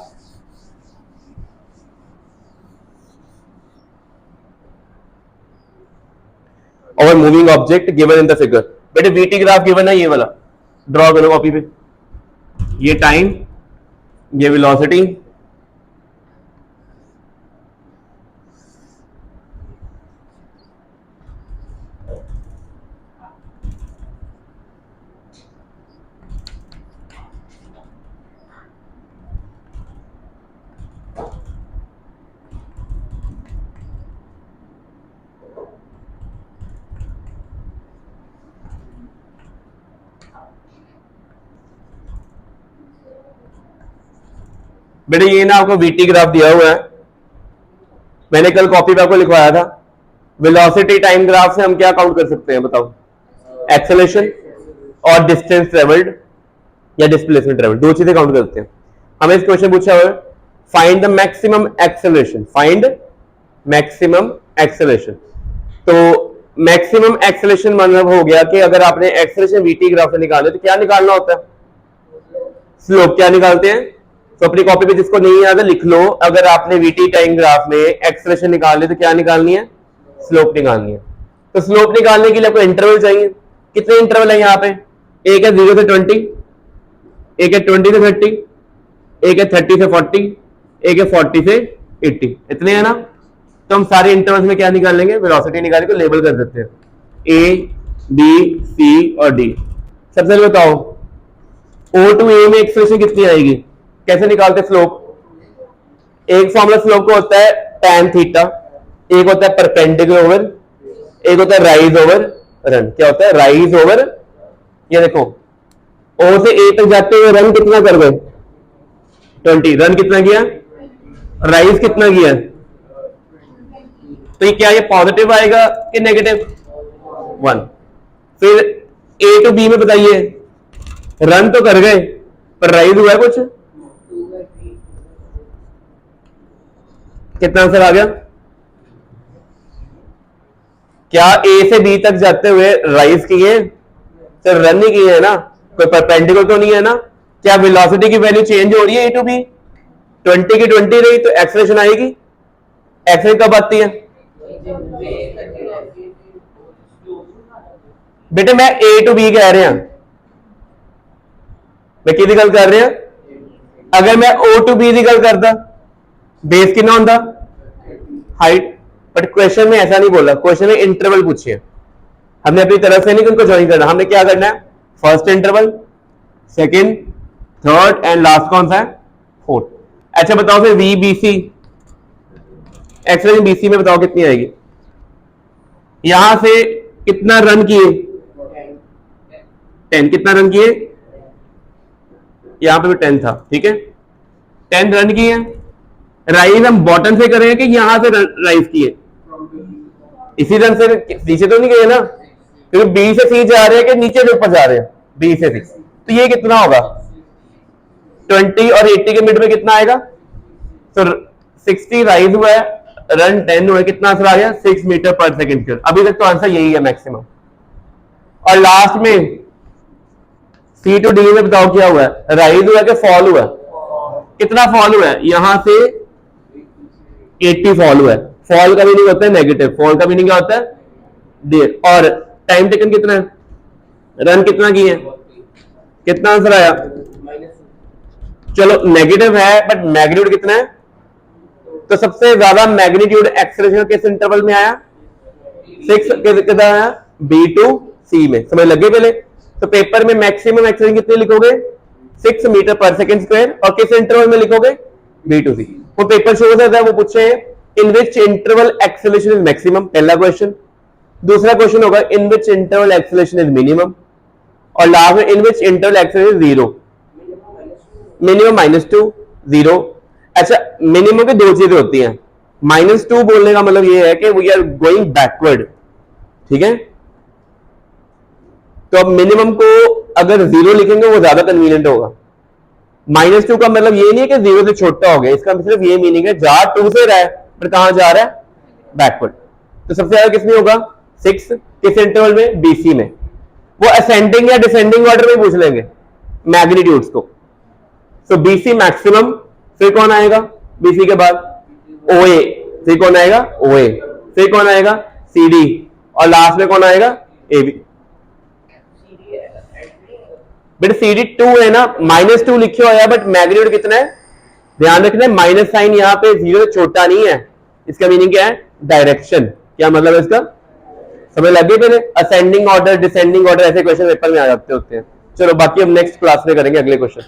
of a moving object given in the figure. बेटे VT ग्राफ गिवन है, ये वाला ड्रॉ करो कॉपी पे। ये टाइम, ये वेलोसिटी, बेटे ये ना आपको वीटी ग्राफ दिया हुआ है, मैंने कल कॉपी पे आपको लिखवाया था। वेलोसिटी टाइम ग्राफ से हम क्या काउंट कर सकते हैं बताओ? एक्सेलरेशन और डिस्टेंस ट्रेवल्ड या डिस्प्लेसमेंट ट्रेवल्ड, 2 चीजें काउंट करते हैं। हमें इस क्वेश्चन पूछा हुआ है, find the maximum acceleration, find maximum acceleration. तो मैक्सिमम एक्सेलरेशन मतलब हो गया कि अगर आपने एक्सेलरेशन वीटी ग्राफ से निकाले तो क्या निकालना होता है? स्लोप। क्या निकालते हैं? तो अपनी कॉपी पे जिसको नहीं याद है लिख लो, अगर आपने वीटी टाइम ग्राफ में एक्सेलरेशन निकाले तो क्या निकालनी है? स्लोप निकालनी है। तो स्लोप निकालने के लिए आपको इंटरवल चाहिए। कितने इंटरवल है यहाँ पे? एक है 0 से 20, एक है 20 से 30, एक है 30 से 40, एक है 40 से 80, इतने हैं ना। तो हम सारे इंटरवल्स में क्या निकाल लेंगे? वेलोसिटी निकाल के लेबल कर देते हैं, ए, बी, सी और डी। सबसे पहले बताओ O टू A में एक्सेलरेशन कितनी आएगी? कैसे निकालते स्लोप? एक फॉर्मूला स्लोप का होता है tan थीटा, एक होता है परपेंडिकुलर ओवर, एक होता है राइज ओवर रन। क्या होता है? राइज ओवर, ये देखो O से A तक जाते हुए रन कितना कर गए? 20। रन कितना किया? राइज कितना किया? तो ये क्या, ये पॉजिटिव आएगा कि नेगेटिव? 1। फिर A टू B में बताइए, रन तो कर गए पर राइज हुआ है कुछ? कितना आंसर आ गया? क्या ए से बी तक जाते हुए राइज किए? सिर्फ रन नहीं किए है ना, कोई परपेंडिकुलर तो नहीं है ना। क्या वेलोसिटी की वैल्यू चेंज हो रही है? ए टू बी 20 की 20 रही तो एक्सेलरेशन आएगी। एक्सेलरेशन कब आती है बेटे? मैं ए टू बी कह रहे हैं, मैं किहदी गल कर रहा? अगर मैं O to B की गल करता, बेस कितना होता? हाइट। बट क्वेश्चन में ऐसा नहीं बोला, क्वेश्चन में इंटरवल पूछिए। हमने अपनी तरफ से नहीं उनको ज्वाइन करना, हमने क्या करना है? First interval, second, third and last कौन सा है? फोर्थ। अच्छा बताओ फिर VBC, एक्सप्रेशन BC में बताओ कितनी आएगी? यहां से कितना रन किए? 10। कितना रन किए? यहां पे भी 10 था, ठीक है, 10 रन किए। राइज हम बॉटम से करें कि यहां से राइज किए? इसी रन से नीचे तो नहीं गए ना, क्योंकि B से C जा रहे हैं कि नीचे से ऊपर जा रहे हैं? B से C। तो ये कितना होगा? 20 और 80 के मिड में कितना आएगा? तो 60 राइज हुआ है, रन 10 हुआ है, कितना आंसर आ गया? 6 मीटर पर सेकंड। अभी तक तो आंसर यही है मैक्सिमम। और लास्ट में C to D में बताओ क्या हुआ है? राइज हुआ है कि फॉल हुआ है? कितना फॉल हुआ है? यहां से 80 फॉल हुआ है। फॉल का मीनिंग होता है नेगेटिव, फॉल का मीनिंग क्या होता है? देर। और टाइम टेकन कितना है? रन कितना किए? कितना आंसर आया? चलो नेगेटिव है बट मैग्नीट्यूड कितना है? तो सबसे ज्यादा मैग्नीट्यूड एक्सेलरेशन किस इंटरवल में आया? 6 कितना आया? B to C में। समझ लगे पहले? तो पेपर में मैक्सिमम एक्सेलरेशन कितने लिखोगे? 6 मीटर पर सेकंड स्क्वायर। और किस इंटरवल में लिखोगे? B to C। वो पेपर शो करता है, वो पूछे इन विच इंटरवल एक्सेलरेशन इज मैक्सिमम, पहला क्वेश्चन। दूसरा क्वेश्चन होगा इन विच इंटरवल एक्सेलरेशन इज मिनिमम। और लास्ट में इन विच इंटरवल एक्सेलरेशन इज 0, मिनिमम -2, 0। अच्छा मिनिमम की दो चीजें होती हैं, -2 बोलने का मतलब ये है कि वी आर गोइंग बैकवर्ड, ठीक है। तो अब मिनिमम को अगर 0 लिखेंगे वो ज्यादा कन्वीनियंट होगा। -2 का मतलब ये नहीं है कि 0 से छोटा हो गया, इसका सिर्फ ये मीनिंग है जा 2 से रहा है पर कहां जा रहा है? बैकवर्ड। तो सबसे ज्यादा किसमें होगा? 6। किस इंटरवल में? BC में। वो असेंडिंग या डिसेंडिंग ऑर्डर में पूछ लेंगे मैग्नीट्यूड्स को। सो BC मैक्सिमम, फिर कौन आएगा BC के बाद? OA, फिर कौन आएगा? OA, फिर कौन आएगा? CD, और लास्ट में कौन आएगा? AB। बेटा CD 2 है ना, -2 लिखे हुआ है बट मैग्नीट्यूड कितना है? ध्यान रखना है माइनस साइन यहाँ पे 0 से छोटा नहीं है। इसका मीनिंग क्या है? डायरेक्शन। क्या मतलब है इसका? समझ लगे पहले? असेंडिंग ऑर्डर, डिसेंडिंग ऑर्डर, ऐसे क्वेश्चन पेपर में आ जाते होते हैं। चलो बाकी हम नेक्स्ट क्लास में करेंगे अगले क्वेश्चन।